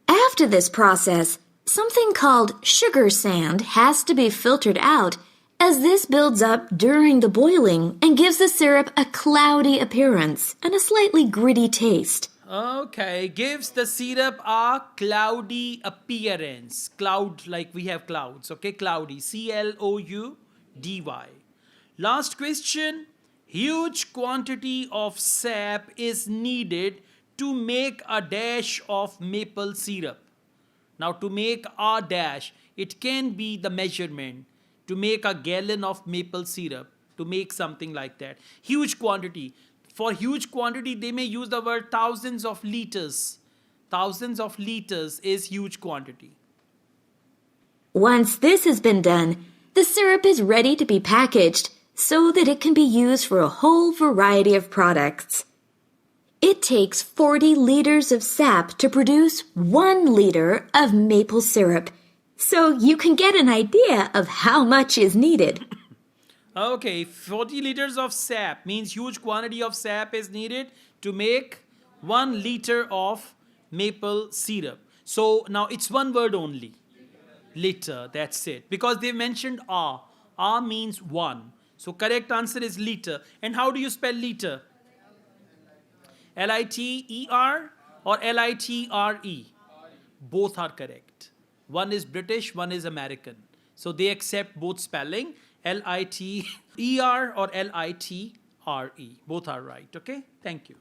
After this process, something called sugar sand has to be filtered out, as this builds up during the boiling and gives the syrup a cloudy appearance and a slightly gritty taste. Okay, gives the syrup a cloudy appearance. Cloud, like we have clouds, okay? Cloudy, C-L-O-U-D-Y. Last question. Huge quantity of sap is needed to make a dash of maple syrup. Now, to make a dash, it can be the measurement. To make a gallon of maple syrup, to make something like that. Huge quantity. For huge quantity, they may use the word thousands of liters. Thousands of liters is huge quantity. Once this has been done, the syrup is ready to be packaged, so that it can be used for a whole variety of products. It takes 40 liters of sap to produce 1 liter of maple syrup, so you can get an idea of how much is needed. Okay, 40 liters of sap means huge quantity of sap is needed to make 1 liter of maple syrup. So now it's one word only. Liter, that's it. Because they mentioned R. R means 1. So correct answer is liter. And how do you spell liter? L-I-T-E-R or L-I-T-R-E? Both are correct. One is British, one is American. So they accept both spelling, L-I-T-E-R or L-I-T-R-E. Both are right, okay? Thank you.